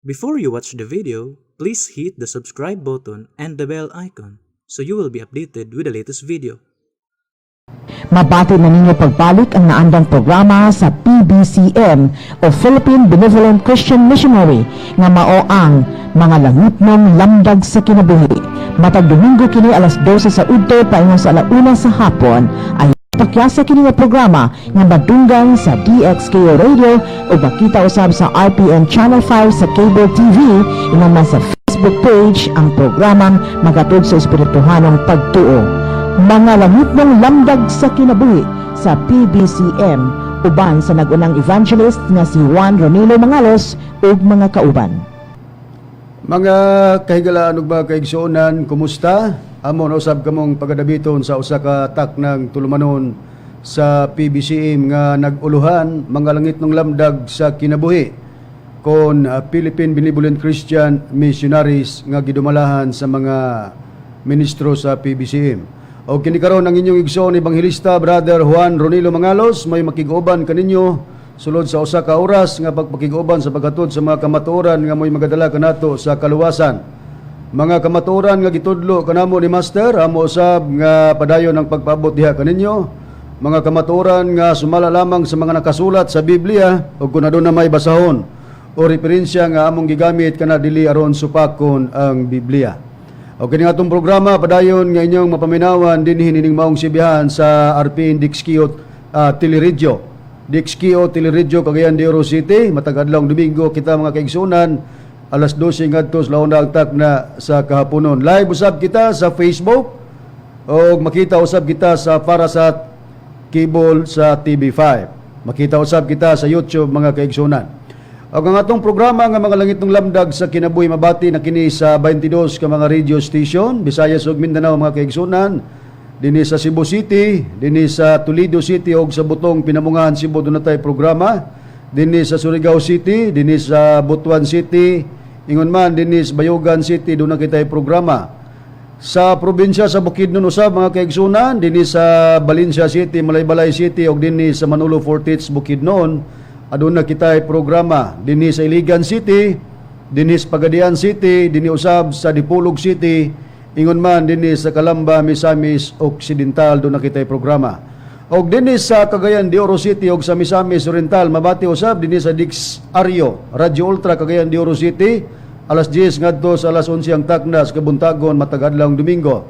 Before you watch the video, please hit the subscribe button and the bell icon so you will be updated with the latest video. Mabati na ninyo pagbalik ang naandang programa sa PBCM o Philippine Benevolent Christian Missionary nga mao ang mga Langitnong Lamdag sa Kinabuhi. Matag Domingo kini alas 12 sa udto paingon sa alauna sa hapon ay pakyasa kini nga programa nga madunggan sa DXKO Radio o bakita usab sa RPN Channel 5 sa cable TV inaman sa Facebook page ang programang magatod sa espirituhanong pagtuo. Mga Langitnong Lamdag sa Kinabuhi sa PBCM uban sa nagunang evangelist nga si Juan Ronilo Mangalos ug mga kauban. Mga kahigalaan ug mga kaigsuonan, kumusta? Amon usab kamong pagadabiton sa usa ka taknang tulumanon sa PBCM nga naguluhan mga Langitnong Lamdag sa Kinabuhi kon Philippine Benevolent Christian Missionaries nga gidumalahan sa mga ministro sa PBCM. O kinikaroon ang inyong igsoon Evangelista Brother Juan Ronilo Mangalos, may makig-uban kaninyo sulod sa usa ka oras nga pagpakig-uban sa paghatod sa mga kamatuoran nga moy magadala kanato sa kaluwasan. Mga kamatuoran nga gitudlo kanamo ni Master, amo usab nga padayon ang pagpaabot diha kaninyo. Mga kamatuoran nga sumala lamang sa mga nakasulat sa Biblia o kung aduna may basahon o referensya nga among gigamit kana dili aron supakon ang Biblia. O kini atong programa padayon nga inyong mapaminawan dinhi nining maong sibihan sa RPN DXKO Teleradyo. DXKO Teleradyo Cagayan de Oro City, matag adlawng Domingo kita mga kaigsunan alas 12 ngadto sa launang takna sa kahaponon. Live usab kita sa Facebook o makita usab kita sa Parasat Cable sa TV5. Makita usab kita sa YouTube mga kaigsunan. Ang atong programa nga mga Langitnong Lamdag sa Kinabuhi mabati na kini sa 22 ka mga radio station Visayas ug Mindanao mga kaigsunan, dinhi sa Cebu City, dinhi sa Toledo City ug sa Butong Pinamungahan Cebu dunay programa, dinhi sa Surigao City, dinhi sa Butuan City, ingon man dinhi sa Bayogan City dunay kitay programa. Sa probinsya sa Bukidnon usab mga kaigsunan, dinhi sa Valencia City, Malaybalay City ug dinhi sa Manolo Fortits Bukidnon aduna kitay programa. Dinhi sa Iligan City, dinhi sa Pagadian City, dinhi usab sa Dipolog City, ingon man dinhi sa Calamba, Misamis Occidental dunay kitay programa. Og dinhi sa Cagayan de Oro City og sa Misamis Oriental mabati usab dinhi sa DXKO Radio Ultra Cagayan de Oro City alas 10 ngadto sa alas 11 ang takna sa kabuntagon matag adlawng Domingo.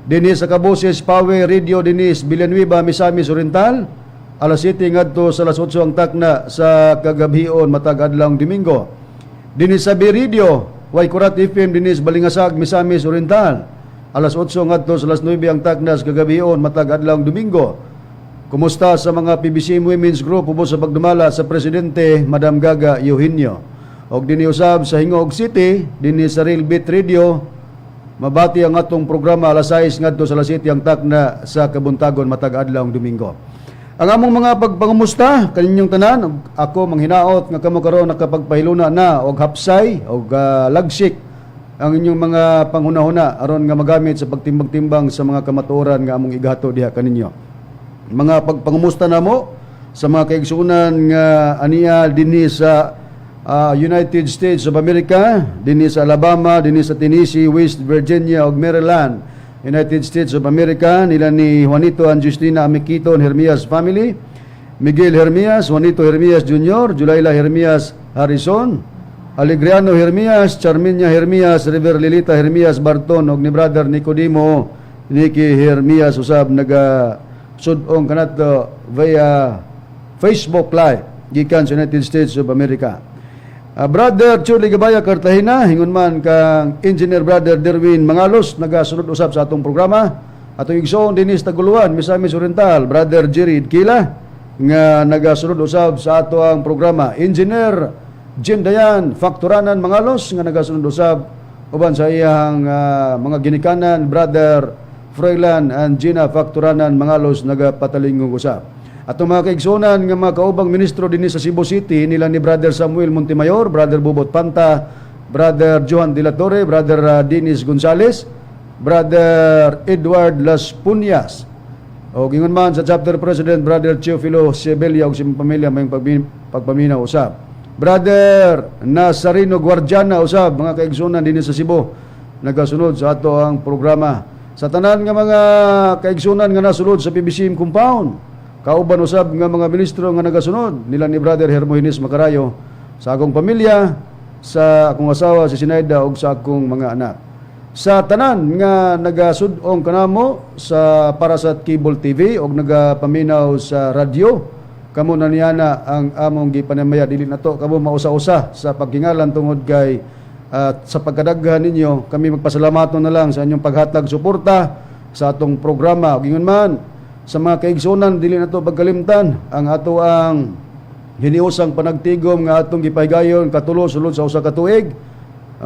Dinhi sa Caboses Power Radio dinhi sa Villanueva Misamis Oriental alas 7 ngadto sa alas 8 ang takna sa kagabhion matag adlawng Domingo. Dinhi sa B-Radio Waikurat FM dinhi sa Balingasag Misamis Oriental alas 8 ngadto sa alas 9 ang takna sa kagabhion matag adlawng Domingo. Kumusta sa mga PBCM Women's Group ubos sa pagdumala sa Presidente Madam Gaga Eugenio. Og dinhi usab sa Hingog City dinhi sa Real Beat Radio mabati ang atong programa alas 6 ngadto sa alas 7 ang takna sa kabuntagon matag adlawng Domingo. Ang among mga pagpangumusta kaninyong tanan, ako manghinaot nga kamo karon nakapagpahiluna na og hapsay og lagsik ang inyong mga panghunahuna aron nga magamit sa pagtimbang-timbang sa mga kamatuoran nga among igahato diha kaninyo. Mga pagpangumusta namo sa mga kaigsuonan nga aniya dinhi sa United States of America, dinhi sa Alabama, dinhi sa Tennessee, West Virginia ug Maryland. United States of America, nila ni Juanito and Justina Amiquiton Hermias family, Miguel Hermias, Juanito Hermias Jr., Julayla Hermias Harrison, Alegriano Hermias, Charminia Hermias, River Lilita Hermias Barton, og ni Brother Nicodemo Nicky Hermias, usab naga-sudong kanato via Facebook Live, gikan sa United States of America. Brother Chuli Gabaya Cartagena, hingon man kang Engineer Brother Derwin Mangalos, nagasunod usab sa atong programa. Atong igsoon dinis Taguluan, Misamis Oriental, Brother Jerry Idkila, nga nagasunod usab sa ato ang programa. Engineer Jim Dayan Facturanan Mangalos, nga nagasunod usab uban sa iyang mga ginikanan, Brother Froilan and Gina Facturanan Mangalos, nagapatalingong usab. Atong mga kaigsunan nga mga kaubang ministro dinhi sa Cebu City nila ni Brother Samuel Montemayor, Brother Bobot Panta, Brother Johan de la Torre, Brother Dennis Gonzales, Brother Edward Las Punyas. O gingon man sa chapter president Brother Teofilo Sibelia og si pamilya may pagpaminaw usab. Brother Nazarino Guardiana usab mga kaigsunan dinhi sa Cebu nagasunod sa ato ang programa. Sa tanan nga mga kaigsunan nga nasunod sa PBCM compound, kauban usab nga mga ministro nga nagasunod nila ni Brother Hermogenes Macarayo, sa akong pamilya, sa akong asawa si Sinaida ug sa akong mga anak. Sa tanan nga nagasud-ong kanamo sa Parasat Cable TV ug nagapaminaw sa radyo, kamo na niyana ang among gipanamaya dili nato kamo mausa-usa sa pagkingalan tungod kay at sa pagkadaghan ninyo kami magpasalamaton na lang sa inyong paghatag suporta sa atong programa ug ingon man sa mga kaigsunan dili nato pagkalimtan ang ato ang hiniusang panagtigom nga atong gipahigayon katulo sulod sa usa ka tuig.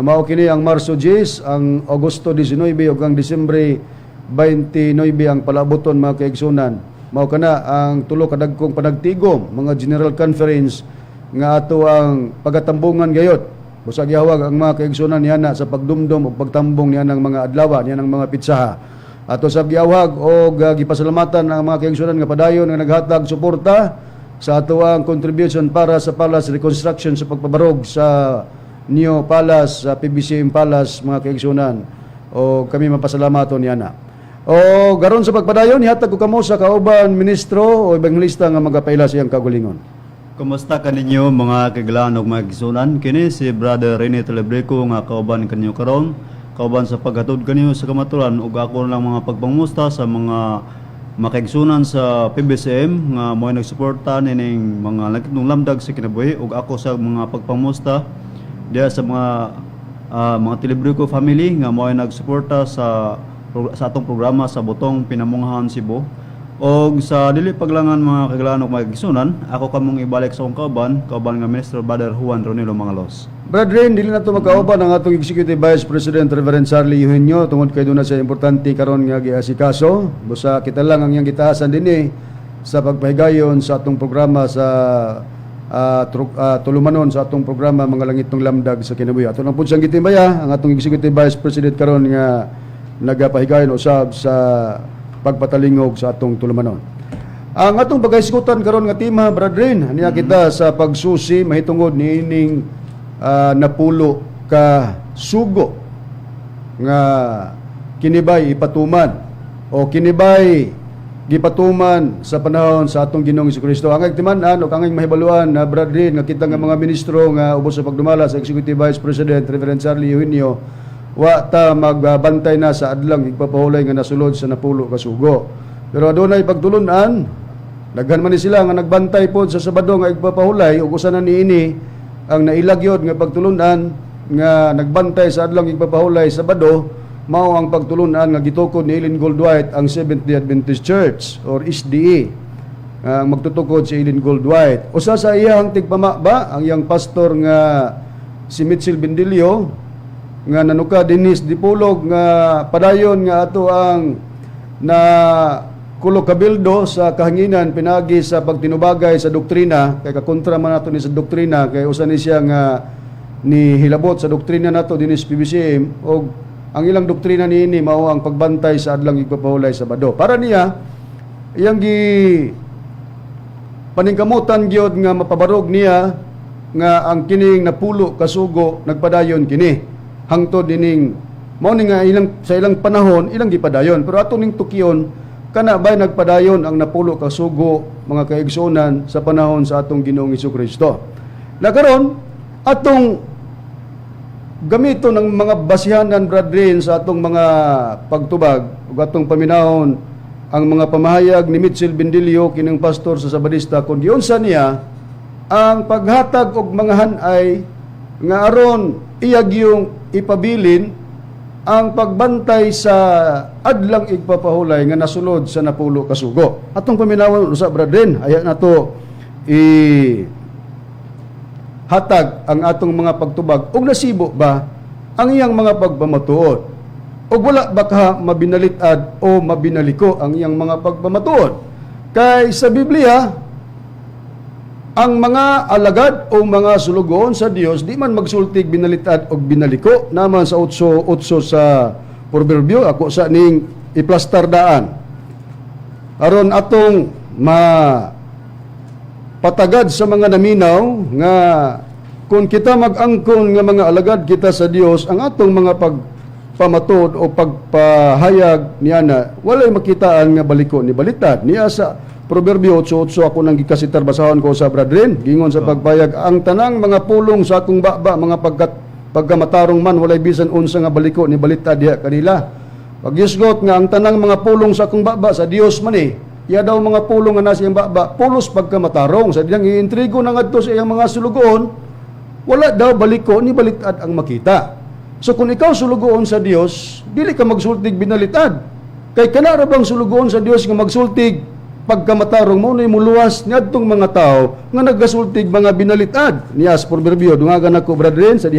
Mao kini ang Marso 10, ang Agosto 19 ug ang Disyembre 29 ang palaboton mga kaigsunan. Mao kana ang tulo ka dagkong panagtigom mga General Conference nga ato ang pagatambungan gayot. Busag yawag ang mga kaigsunan niana sa pagdumdum ug pagtambong nianang mga adlaw nianang mga pitsaha. Ato sa giyawag og gipasalamatan ang mga kaigsunan nga padayon nga naghatag suporta sa ato ang contribution para sa Palace Reconstruction sa pagpabarog sa New Palace, sa PBCM Palace mga kaigsunan. O kami mapasalamaton niana. O garon sa pagpadayon ihatag ko kamo sa kauban ministro o ebangelista nga magapaila sa iyang kagulingon. Kumusta kaninyo mga kaigalaan ug mga igsunan? Kini si Brother Rene Telebreco nga kauban kanyo karon, kauban sa paghatod kanyo sa kamaturan ug ako lang mga pagpangusta sa mga makaigsunan sa PBCM nga mo'y nagsuporta nining mga Langitnong Lamdag sa Kinabuhi ug ako sa mga pagpangusta diya sa mga Telebreco family nga mo'y nagsuporta sa atong programa sa Butong Pinamunghan Cebu. Og sa dili paglangan mga kaigalaan ug mga igsunan, ako kamong ibalik sa akong kauban nga Minister Brother Juan Ronilo Mangalos. Brethren, dili na ito magkauban ang atong Executive Vice President Reverend Charlie Eugenio tungod kay doon na sa importante karon nga giasikaso. Busa kita lang ang iyang gitaasan dinhi sa pagpahigayon sa atong programa sa tulumanon sa atong programa mga Langitnong Lamdag sa Kinabuhi. Ato lang pud siyang gitimbaya ang atong Executive Vice President karon nga nagapahigayon usab sa pagpatalingog sa atong tulumanon. Ang atong pagkaisgutan karon nga tema, brethren, niya kita sa pagsusi mahitungod niining napulo ka sugo nga kinibay ipatuman o kinibay gipatuman sa panahon sa atong Ginoong Jesucristo. Ang agtiman-an o kanging mahibaluan na brethren nga kita nga mga ministro nga ubos sa pagdumala sa Executive Vice President Reverend Charlie Eugenio wa ta magbantay na sa adlang igpapahulay nga nasulod sa napulo ka sugo. Pero adunay pagtulunan, daghan man ni sila nga nagbantay pod sa Sabado nga igpapahulay ug usa na niini ang nailagyod nga pagtulunan nga nagbantay sa adlang igpapahulay Sabado mao ang pagtulunan nga gitukod ni Ellen Goldwhite ang Seventh-day Adventist Church or SDA. Ang magtutukod si Ellen Goldwhite. Usa sa iyang tigpamakba ang iyang pastor nga si Mitchell Bendilio nga nanuka dinis dipulog nga padayon nga ato ang na kulo kabildo sa kahanginan pinagi sa pagtinubagay sa doktrina kay kakontra man nato ni sa doktrina kay usa ni siya nga ni hilabot sa doktrina nato dinis PBCM og ang ilang doktrina niini mao ang pagbantay sa adlang igpapahulay Sabado. Para niya iyang gi paningkamutan gyud nga mapabarog niya nga ang kining napulo kasugo nagpadayon kini hangtod dining mao ni nga ilang sa ilang panahon ilang gipadayon pero ato ning tukyon kana bay nagpadayon ang napulo ka sugo mga kaigsunan sa panahon sa atong Ginoong Jesucristo. Na karon atong gamito ng mga basihanan brethren sa atong mga pagtubag ug atong paminahon ang mga pamahayag ni Mitchell Bendilio kining pastor sa Sabadista kun giunsa niya ang paghatag og mga hanay nga aron iyag yung ipabilin ang pagbantay sa adlang igpapahulay nga nasulod sa napulo ka sugo. Atong paminawon usa brethren, aya nato hatag ang atong mga pagtubag ug nasibo ba ang iyang mga pagpamatuod. Ug wala ba ka mabinalitad o mabinaliko ang iyang mga pagpamatuod. Kay sa Biblia ang mga alagad o mga sulugoon sa Dios di man magsultig binalitad o binaliko naman sa utso sa proverbio ako sa ning iplastar daan aron atong patagad sa mga naminaw nga kung kita mag-angkon nga mga alagad kita sa Dios, ang atong mga pagpamatod o pagpahayag niya na walay makitaan nga baliko ni balitad. Niya sa Proverbio 8:8 ako nang gikasitar basahon ko sa brethren, gingon sa pagpayag, ang tanang mga pulong sa akong baba, mga pagkamatarong man, walay bisan unsa nga baliko ni balitad diha kanila. Pagyusgot nga ang tanang mga pulong sa akong baba sa Dios man iya daw mga pulong nga nasa iyang baba, pulos pagkamatarong. Sa diyang iintrigo na ngadto sa iyang mga sulugoon, wala daw baliko ni balitad ang makita. So kung ikaw sulugoon sa Dios, dili ka magsultig binalitad. Kay kanara bang sulugoon sa Dios nga magsultig pagkamatarong mo na muluwas niadtong mga tao nga nagasultig mga binalitad. Niya sa Proverbio, dungagan ako brethren, sa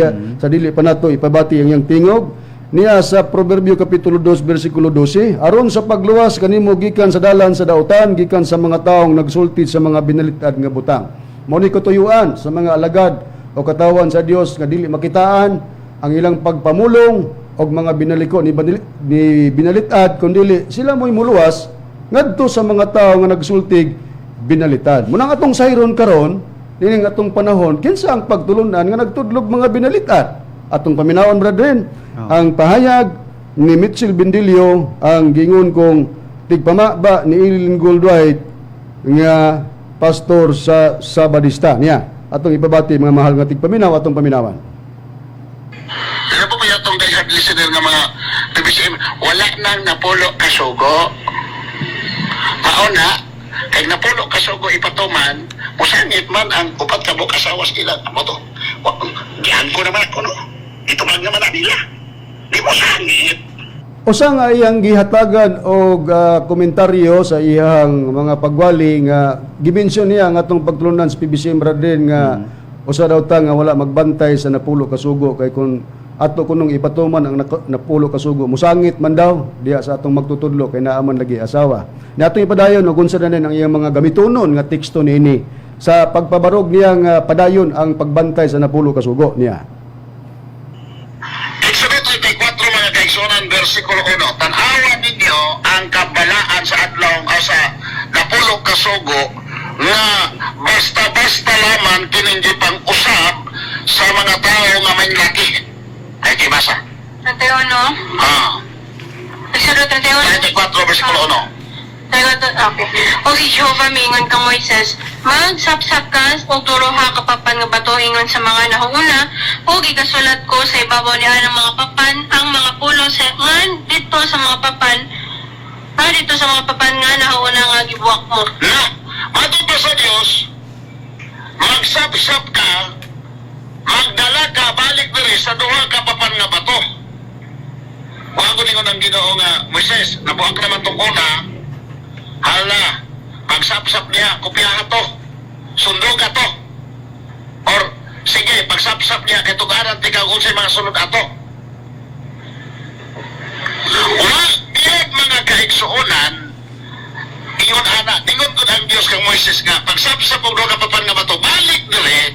dili pa nato ipabati ang iyang tingog. Niya sa Proverbio Kapitulo 2, versikulo 12, aron sa pagluwas kanimo gikan sa dalan sa dautan, gikan sa mga taong nagsulti sa mga binalitad nga butang. Mao ni katuyuan sa mga alagad o katawan sa Dios nga dili makitaan ang ilang pagpamulong og mga binaliko ni binalitad, kundi sila mo'y muluwas ngadto sa mga tao nga nagsultig binalitad. Munang atong sayron karon, dining atong panahon, kinsa ang pagtulunan nga nagtudlog mga binalitad? Atong paminawon brethren, ang pahayag ni Mitchell Bendilio, ang gingon kong tigpamaba ni Eileen Goldwhite nga pastor sa Sabadista niya. Atong ibabati mga mahal nga tigpaminaw atong paminawan. Ano po ba itong daghang listener ng mga PBCM? Wala nang napulo kasugo. Mauna, kay napulo kasugo ipatuman, musangit man ang upat ka buk asawas ilang amo to. Diyan ko naman ako, no? Ito man naman na nila. Di mo sangit. Usa nga iyang gihatagan og komentaryo sa iyang mga pagwali nga gimensyon niya nga atong pagtulunan sa PBCM brethren nga usa daw ta nga wala magbantay sa napulo kasugo kay kung ato kunong ipatuman ang napulo kasugo musangit man daw diya sa atong magtutudlo kay naa man lagi asawa. Ni atong ipadayon og unsa na ang iyang mga gamitonon nga teksto niini sa pagpabarog niya nga padayon ang pagbantay sa napulo kasugo niya. Exodus 34 mga kaigsunan versikulo 1. Tan-awan ninyo ang kabalaan sa adlaw o sa napulo kasugo nga basta-basta lamang kining gipang-usab sa mga tao nga may laki. Ay, kibasa. 31? Exodus 31? 34 versikulo 1. Okay. O si Jehovah mingon kang Moises, magsapsap ka o turuha kapapan nga bato ingon sa mga nahuuna o gigasulat ko sa ibabaw niya ng mga papan ang mga pulo sa ngan dito sa mga papan nga nahuuna nga gibuwak mo. Na, ato pa sa Diyos, magsapsap ka, magdala ka, balik diri sa duha ka papan nga bato. Wago ningon ang Ginoo nga, Moises, nabuhag naman tong una, hala, pagsapsap niya, kopyahan to, sundog ato. Or, sige, pagsapsap niya, kay tugaran, tigag unsay mga sunod ato. Wala, diyan mga kaigsuonan, ingon ana, ingon ko ang Diyos kang Moises nga, pagsapsap og duha ka papan nga bato, balik dire,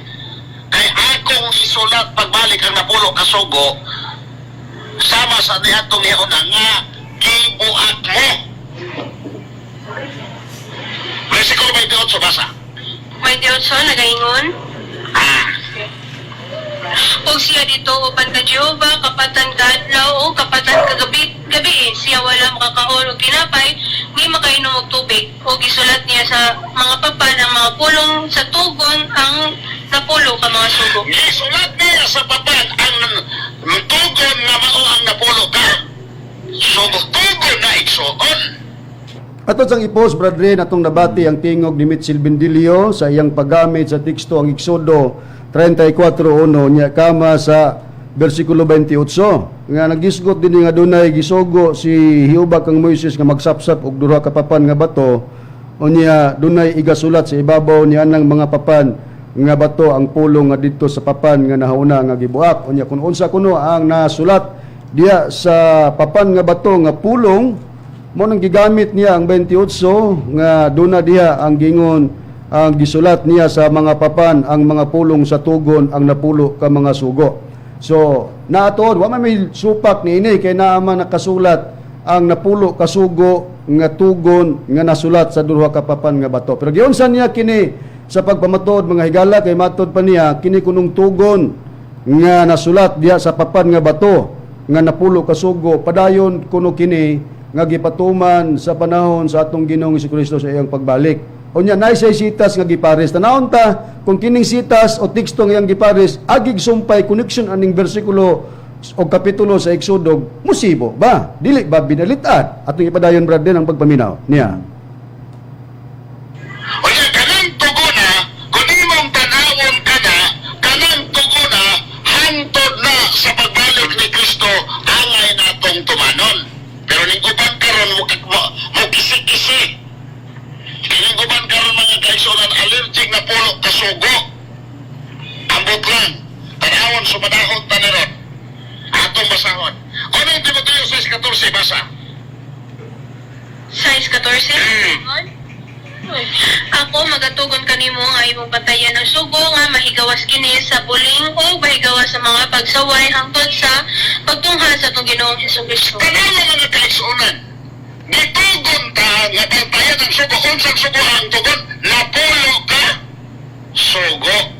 kay akong isulat pagbalik ang napulo kasugo, sama sa nihatong iyon nga, gibuak mo. Versikulo 28 basa. 28 nagaingon. O siya dito upan ka Jehovah, kapatan ka adlaw o kapatan ka gabi siya wala makakaon og tinapay, di makainom og tubig. O gisulat niya sa mga papan ang mga pulong sa tugon ang napulo ka mga sugo. Gisulat niya sa papan ang tugon nga mao ang napulo ka. Sugo tugon na igsuon. Ato sang ipos brethren atong nabati ang tingog ni Mitchell Bendilio sa iyang paggamit sa teksto ang Exodo 34:1 niya kama sa bersikulo 28 nga nagisgot din nga dunay gisugo si Jehovah kang Moises nga magsapsap og duha ka papan nga bato unya dunay igasulat sa ibabaw niya nang mga papan nga bato ang pulong nga didto sa papan nga nahauna nga gibuak unya kun unsa kuno ang nasulat diya sa papan nga bato nga pulong mo nang gigamit niya ang 28 nga duna diha ang gingon ang gisulat niya sa mga papan ang mga pulong sa tugon ang napulo ka mga sugo. So naatuod wa may supak ni ini kay naa man nakasulat ang napulo ka sugo nga tugon nga nasulat sa duha ka papan nga bato. Pero giunsa niya kini sa pagpamatod mga higala kay matod pa niya kini kunong tugon nga nasulat diha sa papan nga bato nga napulo ka sugo padayon kuno kini nga gipatuman sa panahon sa atong Ginoong Jesucristo sa iyang pagbalik. Unya nay say sitas nga gipares tanawon ta kung kining sitas o teksto nga iyang gipares agig sumpay connection aning bersikulo o kapitulo sa Exodo musibo ba dili ba binalitan atong ipadayon brad din ang pagpaminaw niya. Oya, kanang tuguna, kung imong tanawon ka na, kanang tuguna, hantod na sa pagbalik ni Kristo, angay natong tumanon. Pero ning uban karon mo kisi-kisi. Ning uban karon mga kaigsunan, allergic na pulo kasugo. Ambot lang, tanawon sumadahon taniron. Atong basahon. Ano yung Timoteo 6:14 basa? 6:14? Ako magatugon kanimo nga imong batayan ng sugo nga mahigawas kini sa buling o mahigawas sa mga pagsaway hangtod sa pagtungha sa atong Ginoong Jesucristo. Kanang mga kaigsunan, nitugon ka nga bantayan ng sugo, unsang sugo ang tugon, napulo ka, sugo.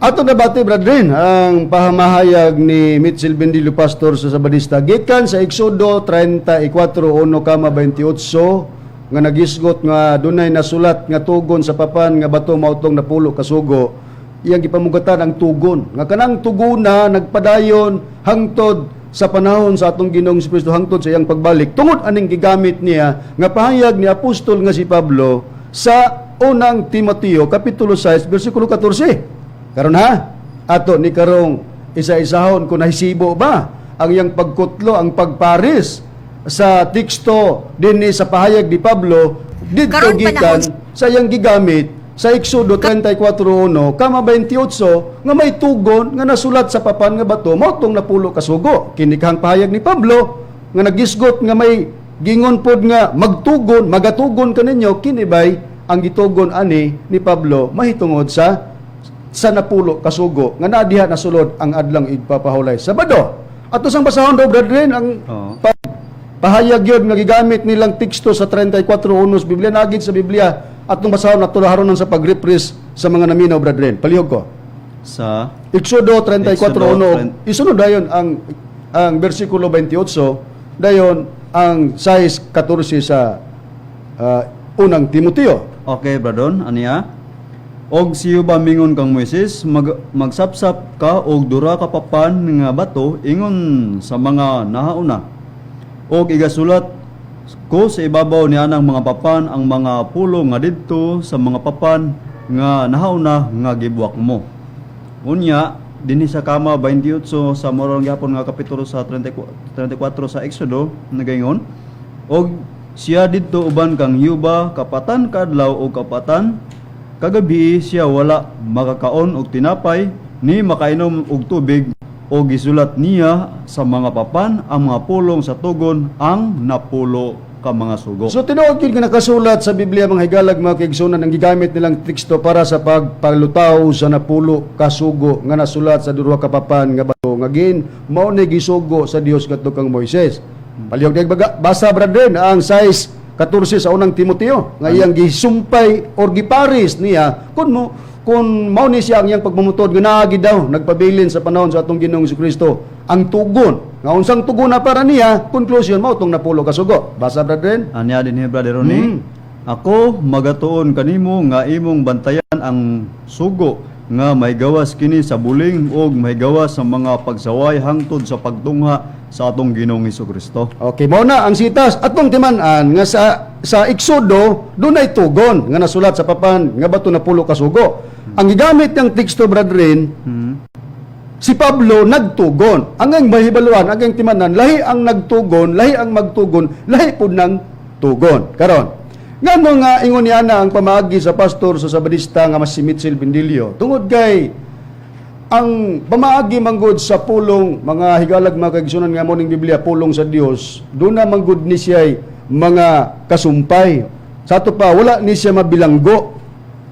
Ato na bati brethren ang pahamahayag ni Mitchell Bendilio Pastor sa Sabadista gikan sa Exodo 34:1-28 nga nagisgot nga dunay nasulat nga tugon sa papan nga bato mautong napulo ka sugo. Iyang gipamugatan ang tugon nga kanang tuguna nagpadayon hangtod sa panahon sa atong Ginoong Jesucristo hangtod sa iyang pagbalik tungod aning gigamit niya nga pahayag ni apostol nga si Pablo sa unang Timoteo kapitulo 6 bersikulo 14. Karon ha, ato ni karong isa-isahon kung nahisibo ba ang iyang pagkutlo, ang pagparis sa teksto dinhi sa pahayag ni Pablo didto gikan sa iyang gigamit sa Exodo 34:1-28 nga may tugon nga nasulat sa papan nga bato mao tong napulo ka sugo. Kini kang pahayag ni Pablo nga nagisgot nga may gingon pod nga magatugon kaninyo kini bay ang gitugon ani ni Pablo mahitungod sa napulo kasugo nga nadiha nasulod ang adlang igpapahulay Sabado. Ato sang basahon daw brethren ang pahayag yun nga gigamit nilang teksto sa 34:1 sa Biblia nagid sa Biblia atong basahon nato haron sa pagrepres sa mga naminaw brethren. Palihog ko. Sa Exodo 34:1 isunod dayon ang bersikulo 28 dayon ang 6:14 sa unang Timoteo. okay, bradon, aniya? Og siyo ba mingon kang Moises, magsapsap ka og dura ka papan nga bato ingon sa mga nahauna. Og igasulat ko sa ibabaw ni anang mga papan ang mga pulo nga didto sa mga papan nga nahauna nga gibuwak mo. Unya dinhi sa kama 28 sa morong gyapon nga kapitulo sa 34 sa Exodo nagaingon og siya didto uban kang yuba kapatan kadlaw o kapatan kagabi siya wala makakaon og tinapay ni makainom og tubig o gisulat niya sa mga papan ang mga pulong sa tugon ang napulo ka mga sugo. So tinuod gyud nga nakasulat sa Biblia mga higalag mga kaigsunan ang gigamit nilang teksto para sa pagpalutaw sa napulo ka sugo nga nasulat sa duha ka papan nga bato nga gin mao ni gisugo sa Dios kadto kang Moises. Palihog dig basa brethren ang 6:14 sa unang Timoteo nga iyang gisumpay or giparis niya kun mao ni siya ang iyang pagmumutod nga naagi daw nagpabilin sa panahon sa atong Ginoong Jesucristo ang tugon nga unsang tugon na para niya conclusion mao tong napulo ka sugo. Basa brethren. Anya din brother Ronnie. Ako magatuon kanimo nga imong bantayan ang sugo nga may gawas kini sa buling og may gawas sa mga pagsaway hangtod sa pagtungha sa atong Ginoong Jesucristo. Okay, mao na ang sitas atong timan-an nga sa Exodo dunay tugon nga nasulat sa papan nga bato napulo ka sugo. Ang gigamit ng teksto brethren si Pablo nagtugon. Ang mahibaluan ang timanan lahi ang nagtugon, lahi ang magtugon, lahi pud nang tugon. Karon ngano nga ingon niya na ang pamaagi sa pastor sa Sabadista nga mas si Mitchell Bendilio tungod kay ang pamaagi manggod sa pulong mga higalag mga kaigsunan nga mo ning Biblia pulong sa Dios do na manggod ni siya mga kasumpay sa ato pa wala ni siya mabilanggo.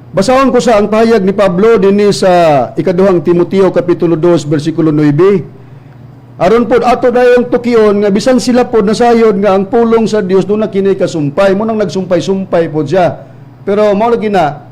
Basahon ko sa ang pahayag ni Pablo dinhi sa ikaduhang Timoteo kapitulo 2 bersikulo 9. Aron pod ato dayon tukion nga bisan sila pod nasayod nga ang pulong sa Dios do na kini kasumpay mo nang nagsumpay-sumpay pod siya. Pero mao lagi na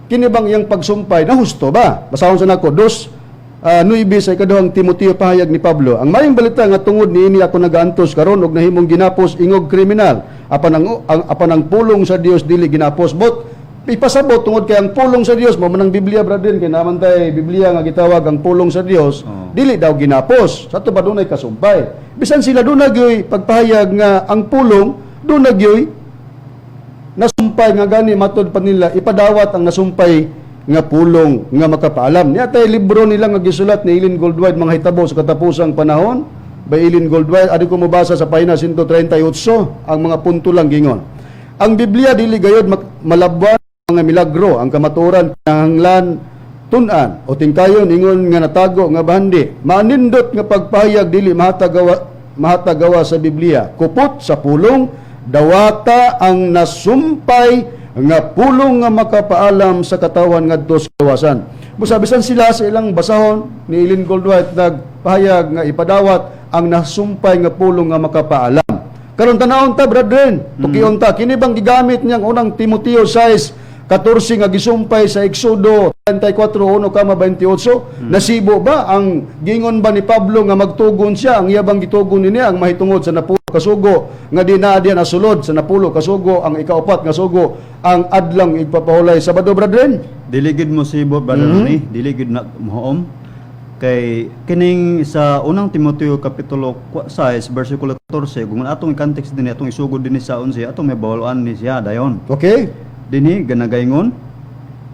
kini bang iyang pagsumpay na husto ba? Basahon sa nako 2:9 sa ikaduhang Timoteo pahayag ni Pablo. Ang mayong balita nga tungod niini ako nagaantos karon og nahimong ginapos ingog kriminal. Apan ang pulong sa Dios dili ginapos. But ipasabot tungod kay ang pulong sa Dios mo manang Biblia brother kay naman tay Biblia nga gitawag ang pulong sa Dios dili daw ginapos. Sa to ba dunay kasumpay? Bisan sila dunay gyoy pagpahayag nga ang pulong dunay gyoy nasumpay nga gani matod pa nila ipadawat ang nasumpay nga pulong nga makapaalam. Niya tay libro nila nga gisulat ni Eileen Goldwide mga hitabo sa katapusang panahon by Eileen Goldwide. Adi ko mabasa sa pahina 138 ang mga punto lang gingon. Ang Biblia dili gayud malabwan mga milagro ang kamatuoran kinahanglan tun-an o tingkayon ingon nga natago nga bahandi. Manindot nga pagpahayag dili mahatagawa sa Biblia. Kupot sa pulong dawata ang nasumpay nga pulong nga makapaalam sa katawan ngadto sa kawasan. Musabisan sila sa ilang basahon ni Eileen Goldwhite nagpahayag nga ipadawat ang nasumpay nga pulong nga makapaalam. Karon tanawon ta brethren, tukion ta kini bang gigamit niyang unang Timoteo 6:14 nga gisumpay sa Exodo 34:1-28 nasibo ba ang gingon ba ni Pablo nga magtugon siya ang iyabang gitugon niya ang mahitungod sa napulo kasugo nga dinadian asulod sa napulo kasugo ang ikaupat nga sugo ang adlang igpapahulay Sabado brethren. Diligid mo sibo brother ni, diligid na mohom kay kining sa unang Timoteo kapitulo 6 bersikulo 14 kung atong context din atong isugod din sa 11 atong may bawalan ni siya dayon. Okay? Dinhi ganagaingon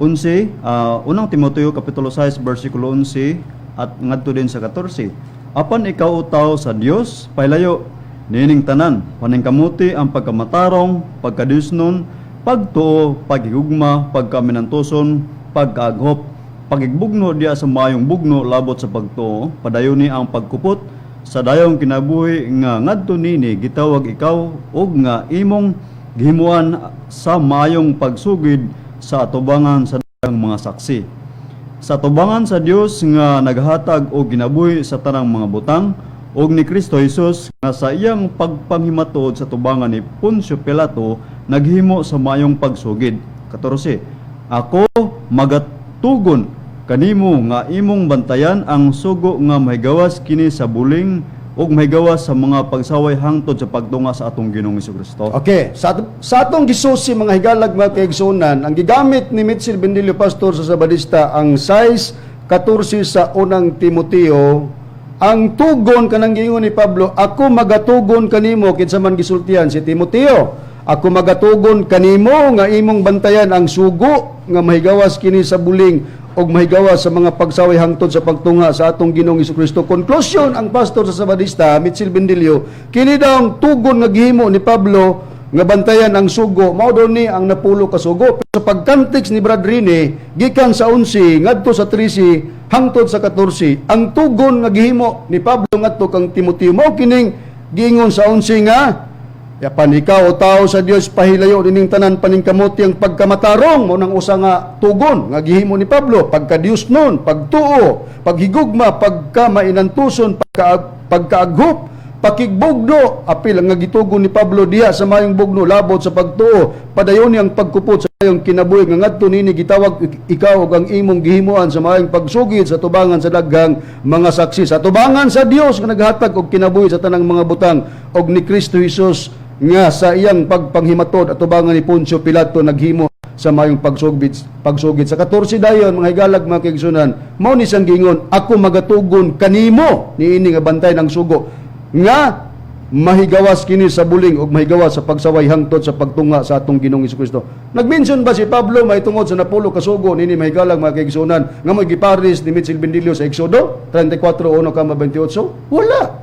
11 unang Timoteo kapitulo 6 bersikulo 11 at ngadto din sa 14. Apan ikaw utaw sa Dios paylayo nining tanan paningkamuti ang pagkamatarong, pagkadisnon, pagtuo, paghigugma, pagkaminantuson, pagkaaghop, pagigbugno diya sa mayong bugno labot sa pagtuo, padayoni ang pagkupot sa dayong kinabuhi nga ngadto nini gitawag ikaw og nga imong gihimuan sa mayong pagsugid sa atubangan sa daghang mga saksi. Sa atubangan sa Dios nga naghatag og kinabuhi sa tanang mga butang og ni Kristo Jesus nga sa iyang pagpanghimatod sa tubangan ni Poncio Pilato naghimo sa mayong pagsugid. 14. Ako magatugon kanimo nga imong bantayan ang sugo nga mahigawas kini sa buling ug mahigawas sa mga pagsaway hangtod sa pagtunga sa atong Ginoong Hesukristo. Okay, sa atong gisusi mga higalag mga kaigsunan, ang gigamit ni Mitchell Bendilio Pastor sa Sabadista ang 6:14 sa unang Timoteo. Ang tugon kanang giingon ni Pablo, ako magatugon kanimo kinsa man gisultihan si Timoteo. Ako magatugon kanimo nga imong bantayan ang sugo nga mahigawas kini sa buling og mahigawas sa mga pagsaway hangtod sa pagtunga sa atong Ginoong Hesukristo. Conclusion ang pastor sa Sabadista, Mitchell Bendilio, kini daw ang tugon nga gihimo ni Pablo nga bantayan ang sugo, mao daw ni ang napulo ka sugo. Pero sa pagkantext ni Brad Rene, gikan sa 11 ngadto sa 13 hangtod sa 14, ang tugon nga gihimo ni Pablo ngadto kang Timoteo mao kining giingon sa 11 nga yapan ikaw o tao sa Dios pahilayo dining tanan paningkamuti ang pagkamatarong mo nang usa nga tugon nga gihimo ni Pablo pagka-Dios nun, pagtuo, paghigugma, pagkamainantuson, pagkaaghop, pakigbugno apil ang nga gitugon ni Pablo diha sa mayong bugno labot sa pagtuo padayon ang pagkupot sa mayong kinabuhi nga ngadto nini gitawag ikaw ug ang imong gihimuan sa mayong pagsugid sa tubangan sa daghang mga saksi sa tubangan sa Dios nga naghatag og kinabuhi sa tanang mga butang og ni Kristo Jesus nga sa iyang pagpanghimatod at tubangan ni Poncio Pilato naghimo sa mayong pagsugid sa 14 dayon mga higalag mga kaigsunan mao ni sang giingon ako magatugon kanimo niini nga bantay ng sugo nga mahigawas kini sa buling ug mahigawas sa pagsaway hangtod sa pagtunga sa atong Ginoong Hesukristo. Nagmention ba si Pablo mahitungod sa napulo ka sugo nini mahigalag mga kaigsunan nga mo'y giparis ni Mitchell Bendilio sa Exodo 34:1-28? Wala.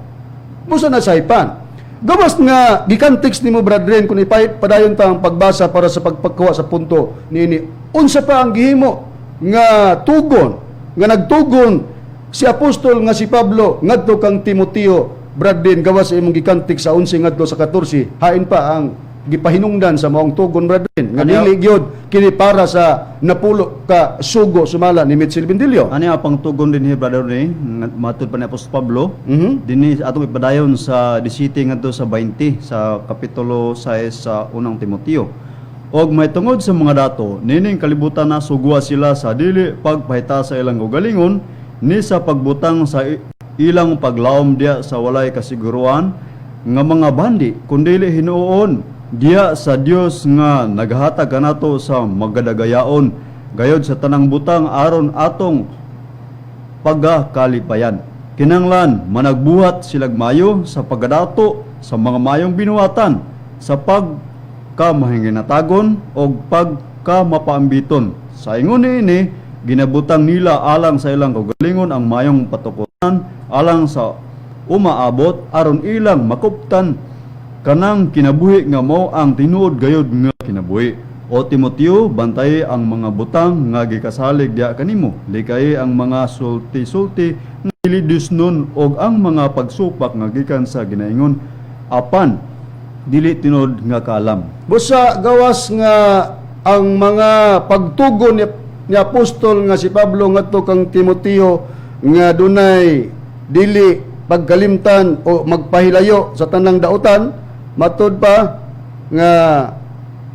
Busa na saypan. Gawas nga gikantext nimo brethren kun ipait padayon ta ang pagbasa para sa pagpagkuha sa punto niini. Unsa pa ang gihimo nga tugon nga nagtugon si apostol nga si Pablo ngadto kang Timoteo brethren gawas sa imong gikantext sa 11 ngadto sa 14 hain pa ang gipahinungdan sa maong tugon brethren nga dili gyud kini para sa napulo ka sugo sumala ni Mitchell Bendilio. Ani apang tugon din brother ni matud pa ni Apostol Pablo dinhi atong ipadayon sa 17 ngadto sa 20 sa kapitulo 6 sa unang Timoteo. Og may tungod sa mga dato, nining kalibutan na sugwa sila sa dili pagpahita sa ilang ugalingon, ni sa pagbutang sa ilang paglaom diya sa walay kasiguruan, nga mga bandi, kundili hinuon, diya sa Dios nga naghatag kanato sa magadagayaon, gayod sa tanang butang aron atong pagkakalipayan. Kinanglan, managbuhat silag mayo sa pagadato sa mga mayong binuhatan, sa pagkamahinginatagon o pagkamapaambiton. Sa ingon ini, ginabutang nila alang sa ilang kagalingon ang mayong patukunan, alang sa umaabot, aron ilang makuptan kanang kinabuhi nga mao ang tinuod gayod nga kinabuhi. O Timoteo, bantay ang mga butang nga gikasalig diya kanimo. Likay ang mga sulti-sulti nga ilidus nun og ang mga pagsupak nga gikan sa ginaingon apan dili tinud nga kaalam. Busa gawas nga ang mga pagtugon ni apostol nga si Pablo ngadto kang Timoteo nga dunay dili pagkalimtan o magpahilayo sa tanang dautan, matud pa nga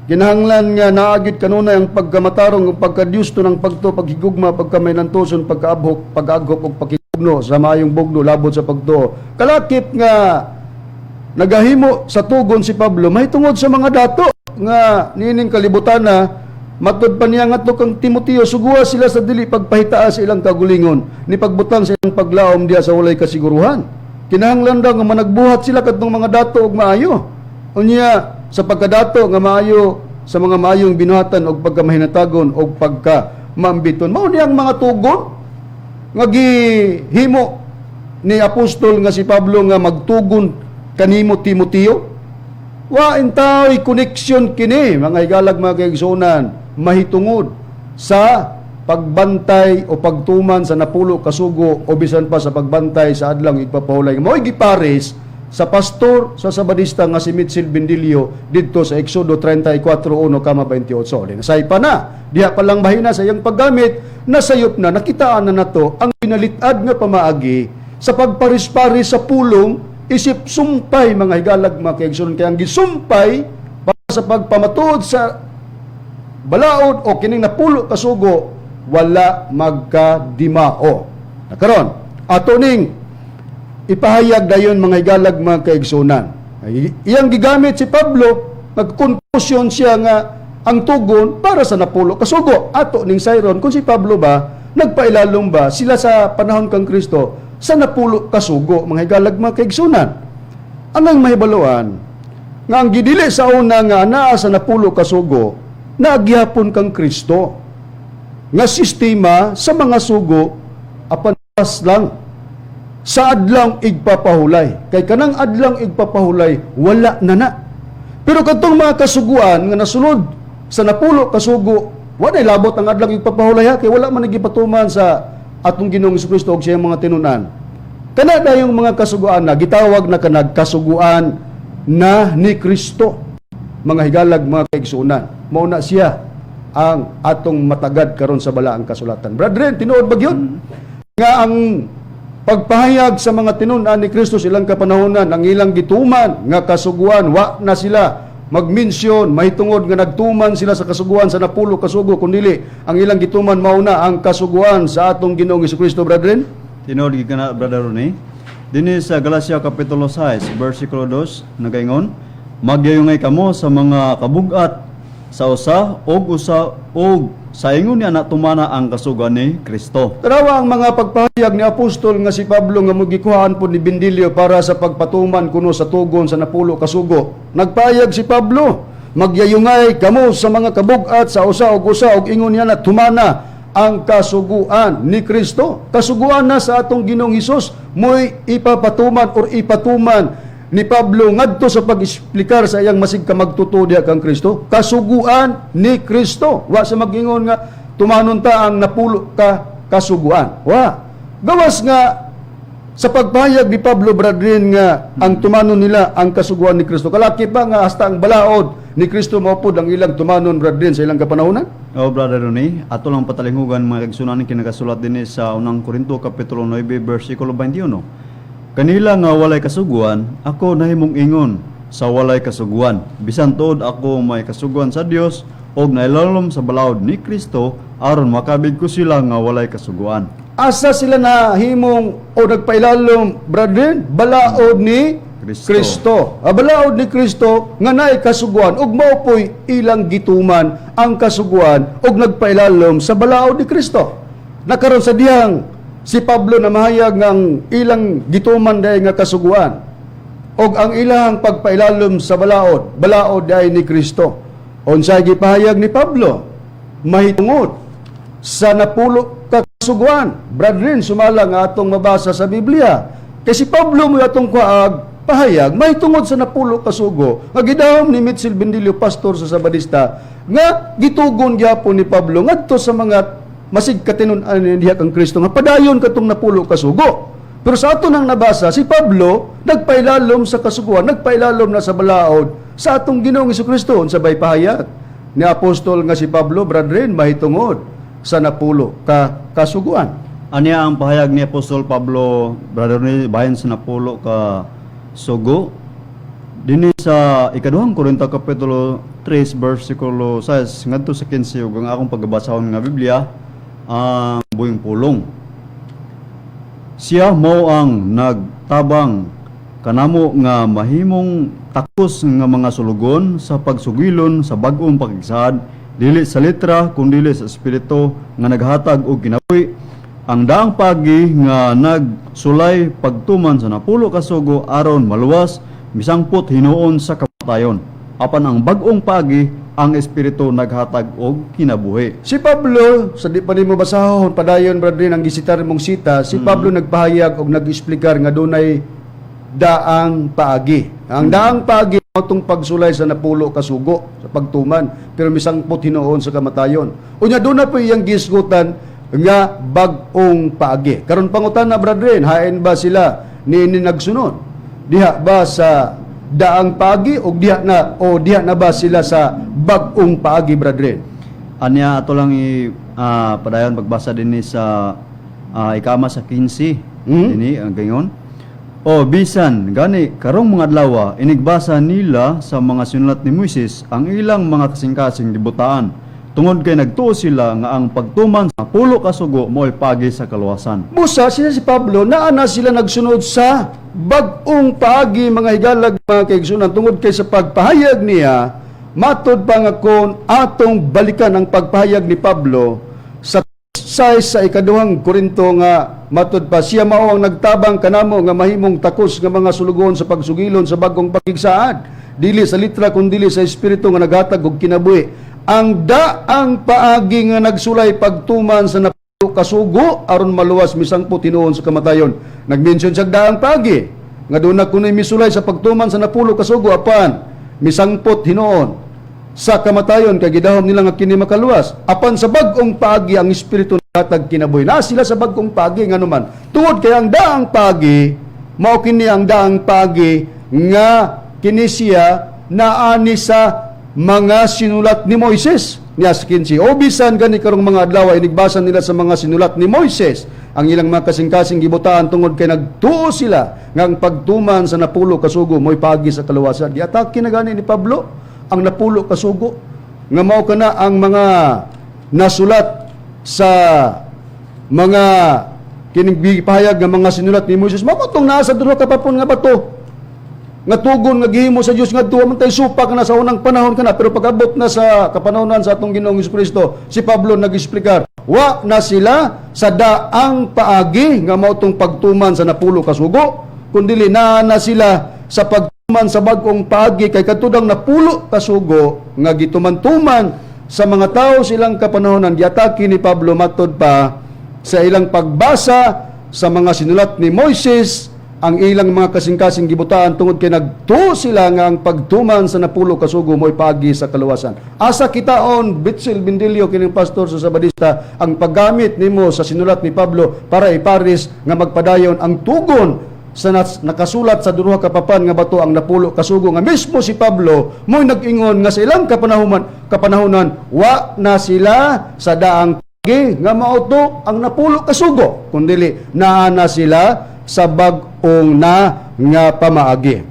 kinahanglan nga naagid kanunay ang pagkamatarong, ang pagkadyusto ng paghigugma, pagkamay nantuson, pag-aghok o pagkigugno sa mayong bugno labot sa pagtuo. Kalakip nga nagahimo sa tugon si Pablo, may tungod sa mga dato nga nining kalibutan na matud pa niya nga to kang Timoteo, suguha sila sa dili pagpahitaa sa ilang kagulingon, ni pagbutang sa ilang paglaom diya sa walay kasiguruhan. Kinahanglan daw nga managbuhat sila kadtong mga dato og maayo. Unya sa pagkadato nga maayo sa mga maayong binuhatan og pagkamahinatagon og pagkamaambiton. Mao niyang mga tugon nga gihimo ni apostol nga si Pablo nga magtugon kanimo Timoteo. Wa intay connection kini mga igalag mga kaigsunan mahitungod sa pagbantay o pagtuman sa napulo kasugo o bisan pa sa pagbantay sa adlang igpapahulay. Mao'y gipares sa pastor sa Sabadista nga si Mitchell Bendilio didto sa Exodo 34:1-28. Nasay pa na, diha pa lang bahina sa iyang paggamit, nasayop na, nakitaan na nato ang pinalitad nga pamaagi sa pagparis-paris sa pulong isip sumpay mga higalag mga kaigsunan. Kaya ang gisumpay para sa pagpamatuod sa balaod o kining napulo kasugo wala magkadimao. Nakaron, ato ning ipahayag dayon mga higalag mga kaigsunan. Iyang gigamit si Pablo, nagkonklusyon siya nga ang tugon para sa napulo kasugo. Ato ning sayron kung si Pablo ba nagpailalom ba sila sa panahon kang Kristo sa napulo kasugo mga higalag mga kaigsunan. Anong mahibaluan nga ang gidili sa una nga naa sa napulo kasugo naagyapon kang Kristo nga sistema sa mga sugo apan lang sa adlang igpapahulay. Kay kanang adlang igpapahulay, wala na. Pero katong mga kasuguan nga nasunod sa napulo kasugo, wala labot ang adlang igpapahulay ha, kay wala man nagipatuman sa atong Ginoong Jesucristo og siyang mga tinunan. Kana dayong mga kasuguan na gitawag na kanag kasuguan na ni Kristo. Mga higalag mga kaigsunan. Mao na siya ang atong matagad karon sa balaang kasulatan. Brethren, tinuod ba gyud nga ang pagpahayag sa mga tinunan ni Kristo silang kapanahonan, ang ilang gituman nga kasuguan, wa na sila magmensyon, mahitungod nga nagtuman sila sa kasuguan sa napulo kasugo, kundili ang ilang gituman mauna ang kasuguan sa atong Ginoong Jesucristo, brethren. Tinod gid kana brother Ronnie. Dinhi sa Galacia kapitulo 6 bersikulo 2 nagaingon, magyayungay kamo sa mga kabugat sa usa og sa ingon niya na tumana ang kasugan ni Kristo. Tarawa ang mga pagpahayag ni apostol nga si Pablo nga mogikuhaan po ni Bendilio para sa pagpatuman kuno sa tugon sa napulo kasugo. Nagpahayag si Pablo, magyayungay kamo sa mga kabugat sa usa og ingon niya na tumana ang kasuguan ni Kristo. Kasuguan na sa atong Ginoong Hesus mo'y ipapatuman or ipatuman ni Pablo ngadto sa pag-explikar sa iyang masig ka magtutuo diha kang Kristo. Kasuguan ni Kristo. Wa sa magingon nga tumanon ta ang napulo ka kasuguan. Wa. Gawas nga sa pagpahayag ni Pablo, brethren, nga ang tumanon nila ang kasuguan ni Kristo. Kalaki pa nga hasta ang balaod ni Kristo maupod ang ilang tumanon, brethren, sa ilang kapanahonan. Brother Ronnie, ato lang patalinghugan mga kaigsunan kinagasulat din sa unang Korinto kapitulo 9 bersikulo 21. Kanila nga walay kasuguan, ako nahimong ingon, sa walay kasuguan. Bisan tuod ako may kasuguan sa Dios og nailalom sa balaod ni Kristo aron makabig ko sila nga walay kasuguan. Asa sila na himong o nagpailalom, brethren? Balaod ni Kristo. Balaod ni Kristo nga naay kasuguan ug mao poy ilang gituman ang kasuguan ug nagpailalom sa balaod ni Kristo. Nakaron sa diyang si Pablo na mahayag ng ilang gituman day nga kasuguan og ang ilang pagpailalom sa balaod day ni Kristo. Unsay gipahayag ni Pablo? Mahitungod sa napulo ka kasuguan. Brethren, sumala nga atong mabasa sa Biblia. Kasi Pablo mo atong pahayag, mahitungod sa napulo kasugo, nga gidahom ni Mitchell Bendilio, pastor sa Sabadista, nga gitugon gyapon ni Pablo ngadto sa mga masig katinon-an diha kang Kristo nga padayon katong napulo kasugo. Pero sa ato nang nabasa, si Pablo nagpailalom sa kasuguan, nagpailalom na sa balaod sa atong Ginoong Jesucristo. Unsabay pahayag ni apostol nga si Pablo, brethren, mahitungod sa napulo ka kasuguan. Anya ang pahayag ni Apostol Pablo, brother, ni bahin sa napulo ka sugo. Dinhi sa ikaduhang Korinto kapitulo 3 versikulo 6 ngadto sa 15 ug ang akong pagbabasahon nga Biblia ang buhing pulong. Siya mao ang nagtabang kanamo nga mahimong takos nga mga sulugon sa pagsugilon sa bag-ong pakigsaad, dili sa letra kundi sa espiritu nga naghatag og kinabuhi. Ang daang pagi nga nagsulay pagtuman sa napulo ka sugo aron maluwas misangpot hinuon sa kamatayon. Apan ang bag-ong pagi ang espiritu naghatag og kinabuhi. Si Pablo, sa di pa nimo basahon padayon, brethren, ang gisitar mong sita, si Pablo nagpahayag og nag-explicar nga dunay daang paagi. Ang daang paagi atong pagsulay sa napulo ka sugo sa pagtuman, pero misangpot hinuon sa kamatayon. Unya doon na po iyang gisgutan nga bag-ong paagi. Karon pangutan na, brethren, hain ba sila ni nagsunod? Diha ba sa daang paagi o diha na ba sila sa bag-ong paagi, brethren? Anya ato lang padayon pagbasa dinhi sa ikama sa 15 dinhi ang gayon. O bisan gani karong mga adlaw inigbasa nila sa mga sinulat ni Moises ang ilang mga kasing-kasing gibutaan. Tungod kay nagtuo sila nga ang pagtuman sa pulo ka sugo mo'y pagi sa kaluwasan. Busa sila si Pablo, naana sila nagsunod sa bag-ong paagi, mga higalag, mga kaigsunan, tungod kay sa pagpahayag niya, matod pa nga kon atong balikan ang pagpahayag ni Pablo sa sa ikaduhang Korinto nga matod pa siya mao ang nagtabang kanamo nga mahimong takos nga mga sulugon sa pagsugilon sa bag-ong pakigsaad, dili sa litra kundi sa espiritu nga naghatag og kinabuhi. Ang daang paagi nga nagsulay pagtuman sa napulo ka sugo aron maluwas misangpot hinuon sa kamatayon. Nagmention sa daang paagi nga doon na kunoy misulay sa pagtuman sa napulo ka sugo apan misangpot hinuon sa kamatayon kay gidahom nila nga kini makaluwas. Apan sa bag-ong paagi ang espiritu naghatag kinabuhi. Na sila sa bag-ong paagi nga naman. Tungod kay ang daang paagi mao kini ang daang paagi nga kini siya naani sa mga sinulat ni Moises niya sa 15. O bisan gani karong mga adlaw inigbasa nila sa mga sinulat ni Moises ang ilang mga kasing-kasing gibutaan tungod kay nagtuo sila nga ang pagtuman sa napulo ka sugo mo'y pagi sa kaluwasan. Giatake na gani ni Pablo ang napulo ka sugo nga mao kana ang mga nasulat sa mga kining pahayag nga mga sinulat ni Moises. Mao tong naa sa duha ka papon nga bato nga tugon nga gihimo sa Dios nga duwa man tay supak na sa unang panahon kana, pero pag-abot na sa kapanahonan sa atong Ginoong Jesucristo, si Pablo nag-explicar wa na sila sa daang paagi nga mao tong pagtuman sa napulo ka sugo, kundi na sila sa pagtuman sa bag-ong paagi kay katudang napulo ka sugo nga gituman-tuman sa mga tao silang kapanahonan. Giatake ni Pablo matod pa sa ilang pagbasa sa mga sinulat ni Moises ang ilang mga kasing-kasing gibutaan tungod kay nagtuo sila nga ang pagtuman sa napulo ka sugo mo'y pagi sa kaluwasan. Asa kitaon, Bitsil Bendilio, kining pastor sa Sabadista, ang paggamit nimo sa sinulat ni Pablo para iparis nga magpadayon ang tugon sa nakasulat sa duha ka papan nga bato ang napulo ka sugo nga mismo si Pablo mo'y nag-ingon nga sa ilang kapanahonan wa na sila sa daang pagi nga mao to ang napulo ka sugo, kundi naa na sila sa bag-ong na nga pamaagi.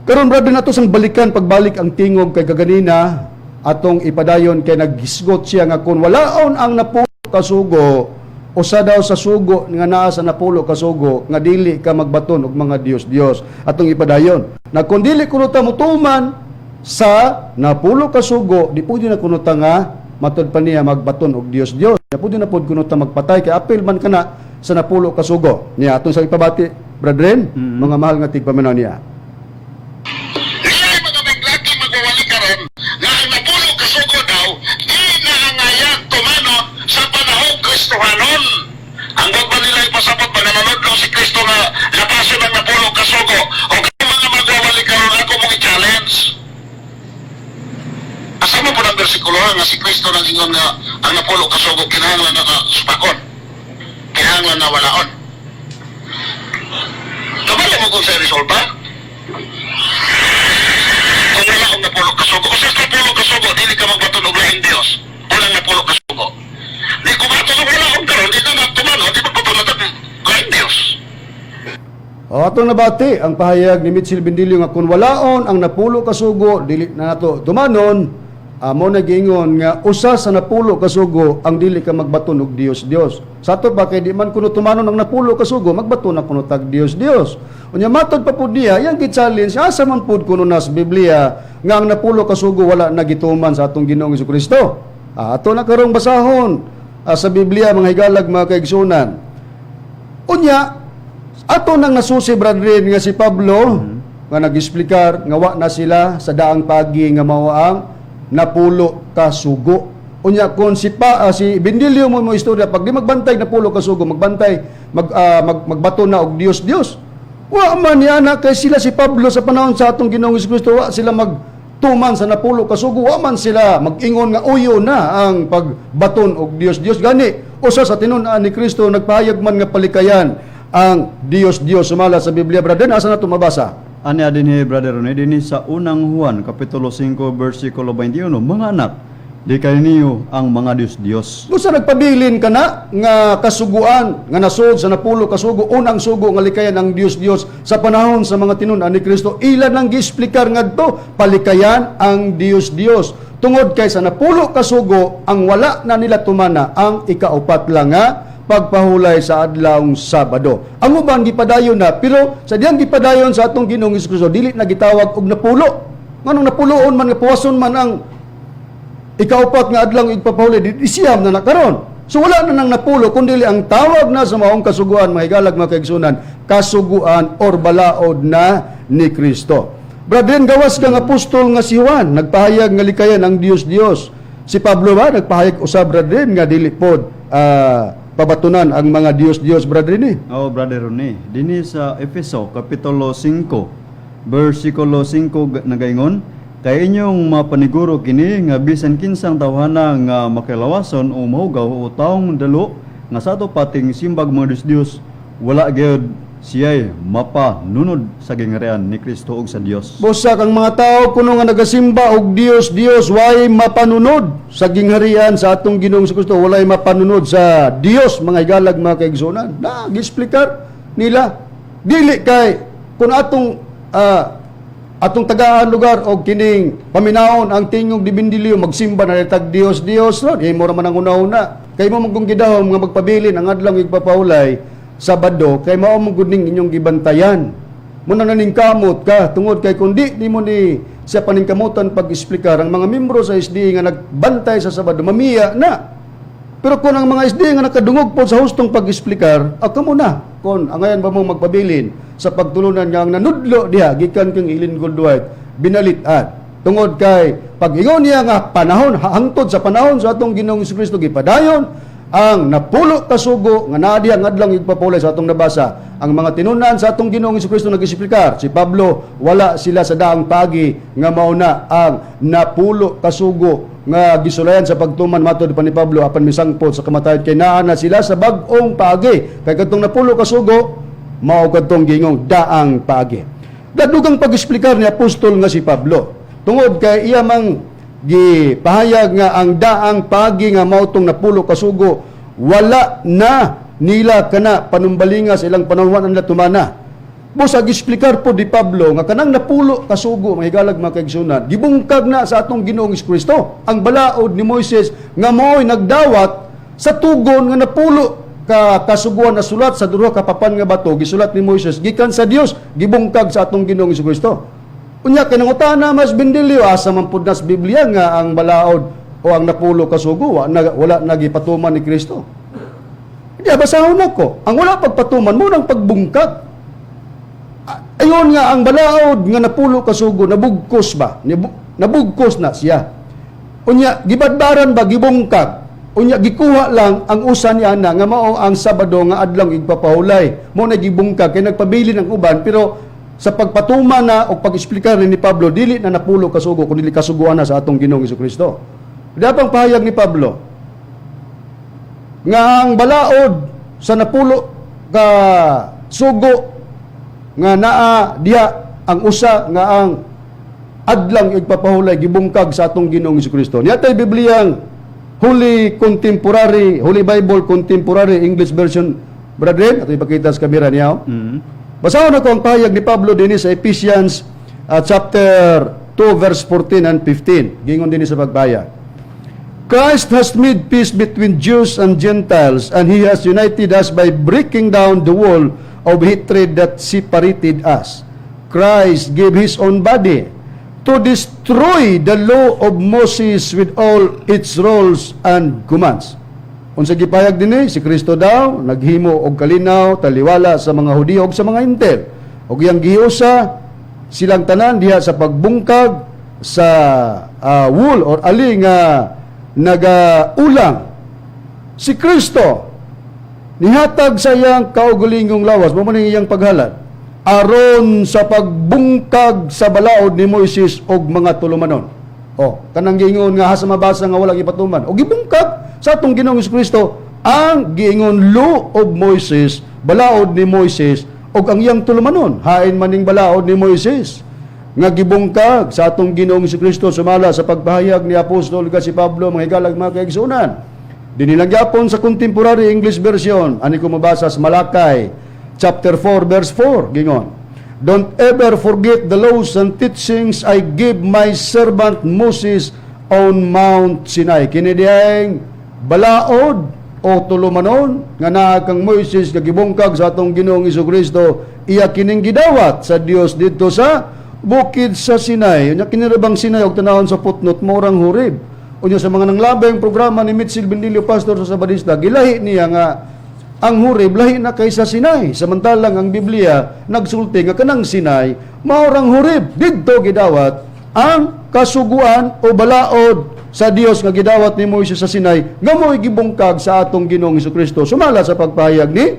Karon brother nato sang balikan pagbalik ang tingog kay kaganina atong ipadayon kay naghisgot siya nga kun walaon ang napulo ka sugo usa daw sa sugo nga naa sa napulo ka sugo nga dili ka magbaton og mga Dios atong ipadayon. Na kun dili kuno ta mutuman sa napulo ka sugo di pwede na kuno ta nga matud pa niya magbaton og Dios. Di pwede na pud kuno ta magpatay kay apil man kana sa napulo ka sugo. Niya atong sa ipabati brethren, mga mahal nga tigpaminaw niya. Kristohanon. Ang gagawin nila ipasabot pa nanunod lang si Kristo nga lapasin ang napulo kasugo o kaya mga magwawali karon ako mong i-challenge. Asa mo po ng versikulo nga si Kristo nang ingon nga ang napulo kasugo kinahanglan na supakon. Kinahanglan na walaon. Kabalo mo kung sa resolve kung wala ang napulo kasugo. Kung sa napulo kasugo, dili ka magbaton og laing Dios. Walang napulo kasugo. Di ko ba ito wala akong karoon, di na natumano, di magpapalatab laing Dios. O atong nabati ang pahayag ni Mitchell Bindilio nga kun walaon ang napulo kasugo dili na nato tumanon amo nagingon nga usa sa napulo kasugo ang dili ka magbaton og Dios. Sato ba kay di man kuno tumanon ang napulo kasugo magbaton na kuno tag Dios. Unya matod pa pud niya yang gi-challenge asa man pud kuno nas Biblia nga ang napulo kasugo wala nagituman sa atong Ginoong Jesucristo. Ato na karong basahon sa Biblia mga higalag mga kaigsunan. Unya ato nang nasusi brethren nga si Pablo nga nag-explicar nga wa na sila sa daang pagi nga mao ang napulo ka sugo. Unya kon si Bindilio mo istorya pag di magbantay napulo ka sugo magbantay magbato na og Dios. Wa man yana kay sila si Pablo sa panahon sa atong Ginoong Jesucristo wa sila magtuman sa napulo ka sugo wa man sila mag-ingon nga uyo na ang pagbaton og Dios gani usa sa tinun-an ni Kristo nagpahayag man nga palikayan ang Dios sumala sa Biblia brother asa nato mabasa Ani adin brother Ronnie, dinhi sa unang Juan, Kapitulo 5, versikulo 21, mga anak, di kayo niyo ang mga Diyos. Kung sa nagpabilin ka na, nga kasuguan, nga nasod sa napulo kasugo, unang sugo, nga likayan ang Diyos sa panahon sa mga tinunan ni Kristo, ilan ang gi-explicar nga to, palikayan ang Diyos. Tungod kay sa napulo kasugo, ang wala na nila tumana, ang ikaupat lang nga, pagpahulay sa adlawng Sabado. Ang uban gipadayon na, pero sa diyan gipadayon sa atong Ginoong Jesucristo dili na gitawag og napulo. Nganong napuloon man nga puwason man ang ikaupat nga adlaw igpapahulay di siyam na nakaron. So wala na nang napulo kundi ang tawag na sa maong kasuguan mga higalag mga kaigsunan, kasuguan or balaod na ni Kristo. Brethren, gawas kang apostol nga si Juan, nagpahayag nga likayan ang Diyos. Si Pablo ba nagpahayag usab brethren nga dili pod pabatunan ang mga Diyos brother ni. Oh, brother Ronnie, dinhi sa Efeso Kapitulo 5, versikulo 5 nagaingon, kay inyong mapaniguro kini nga bisan kinsang tawhana nga makilawason o mahugaw o taong dalo nga sa ato pating simbag mga Diyos, wala gyud siya'y mapanunod sa gingharian ni Kristo ug sa Dios. Busa kang mga tao kuno nga nagasimba og Dios, way mapanunod sa gingharian sa atong Ginoong Jesucristo, walay mapanunod sa Dios mga higalag mga kaigsunan. Gi-explicar nila dili kay kun atong tagaan lugar og kining paminaon ang tingog di Bindilio magsimba na tag Dios no. Di mo ra man ang una-una. Kay mo mong gidahom nga magpabilin ang adlaw igpapahulay Sabado kay mao mong gudning inyong gibantayan. Muna naningkamot ka tungod kay kundi di mo ni siya paningkamutan pag-explicar ang mga membro sa SD nga nagbantay sa Sabado mamiya na. Pero kung ang mga SD nga nakadungog po sa hustong pag-explicar, kamo na kon angayan ba mo magpabilin sa pagtulunan nga ang nanudlo diha gikan kang Ilin Goldwhite binalitan. Tungod kay pag-ingon niya nga panahon hangtod sa panahon sa atong Ginoong Jesucristo gipadayon ang napulo kasugo nga naa diha ngadlang igpapulay sa atong nabasa ang mga tinunan sa atong Ginoong Jesucristo nag-explicar si Pablo wala sila sa daang pagi nga mauna ang napulo kasugo nga gisulayan sa pagtuman matod pa ni Pablo apan misangpot sa kamatayon kay naa na sila sa bag-ong pagi kay kadtong napulo kasugo mao kadtong gingong daang pagi. Dadugang pag-explicar ni apostol nga si Pablo tungod kay iya mang gipahayag nga ang daang pagi nga mautong napulo kasugo wala na nila kana panumbalinga sa ilang panahon nila tumana. Busag explicar po di Pablo nga kanang napulo kasugo mga higalag mga kaigsunan gibungkag na sa atong Ginoong Kristo ang balaod ni Moises nga mo'y nagdawat sa tugon nga napulo ka kasuguan na sulat sa duha ka papan nga bato gisulat ni Moises gikan sa Dios gibungkag sa atong Ginoong Kristo. Unya kinangutana mas bindilyo asa man pud nas Biblia nga ang balaod o ang napulo kasugo wala nagipatuman ni Kristo. Diya basahon ako ang wala pagpatuman mo nang pagbungkag. Ayon nga ang balaod nga napulo kasugo nabugkos ba? Nabugkos na siya. Unya gibadbaran ba gibungkag? Unya gikuha lang ang usa niya na nga mao ang Sabado nga adlaw igpapahulay. Mo na gibungkag kay nagpabili ng uban pero sa pagpatuma na o pag-explicar ni Pablo dili na napulo kasugo kundi kasuguan na sa atong Ginoong Kristo. Dapang pahayag ni Pablo nga ang balaod sa napulo ka sugo nga naa diha ang usa nga ang adlang igpapahulay gibungkag sa atong Ginoong Kristo. Niya tay Bibliang Holy Contemporary, Holy Bible Contemporary English Version, brethren, ato ipakita sa kamera niya. Basahon ako ang pahayag ni Pablo dinhi sa Ephesians chapter 2 verse 14 and 15. Gingon dinhi sa pagbaya. Christ has made peace between Jews and Gentiles, and He has united us by breaking down the wall of hatred that separated us. Christ gave His own body to destroy the law of Moses with all its rules and commands. Unsa gipahayag dinhi si Kristo daw naghimo og kalinaw taliwala sa mga Hudiyo ug sa mga Hintil. Ug iyang gihiusa silang tanan diha sa pagbungkag sa wool or ali nga nagaulang. Si Kristo nihatag sa iyang kaugalingong lawas, mo man iyang paghalad, aron sa pagbungkag sa balaod ni Moises og mga tulumanon. Kanang giingon nga hasa mabasa nga walang ipatuman. O gibungkag sa atong Ginoong Kristo ang giingon law of Moses, balaod ni Moises og ang iyang tulumanon. Hain maning balaod ni Moises nga gibungkag sa atong Ginoong Kristo sumala sa pagpahayag ni Apostol nga si Pablo mga higalag mga kaigsunan. Dinilangyapon sa Contemporary English Version, ani ko mabasa sa Malakay, chapter 4, verse 4, gingon, don't ever forget the laws and teachings I gave my servant Moses on Mount Sinai. Kinidiyang balaod o tulumanon, nga naa kang Moises, kagibungkag sa atong Ginoong Kristo, iya kining gidawat sa Dios dito sa bukid sa Sinai. Unya kinirabang Sinai, og tanawon sa putnot, morang Horeb. Unya sa mga nanglabay programa ni Mitchell Benilio Pastor sa Sabadista, gilahi niya nga ang Horeb lahi na kaysa Sinai. Samantalang ang Biblia nagsulti nga kanang Sinai maorang Horeb. Didto gidawat ang kasuguan o balaod sa Dios nga gidawat ni Moises sa Sinai nga mo'y gibungkag sa atong Ginoong Kristo. Sumala sa pagpahayag ni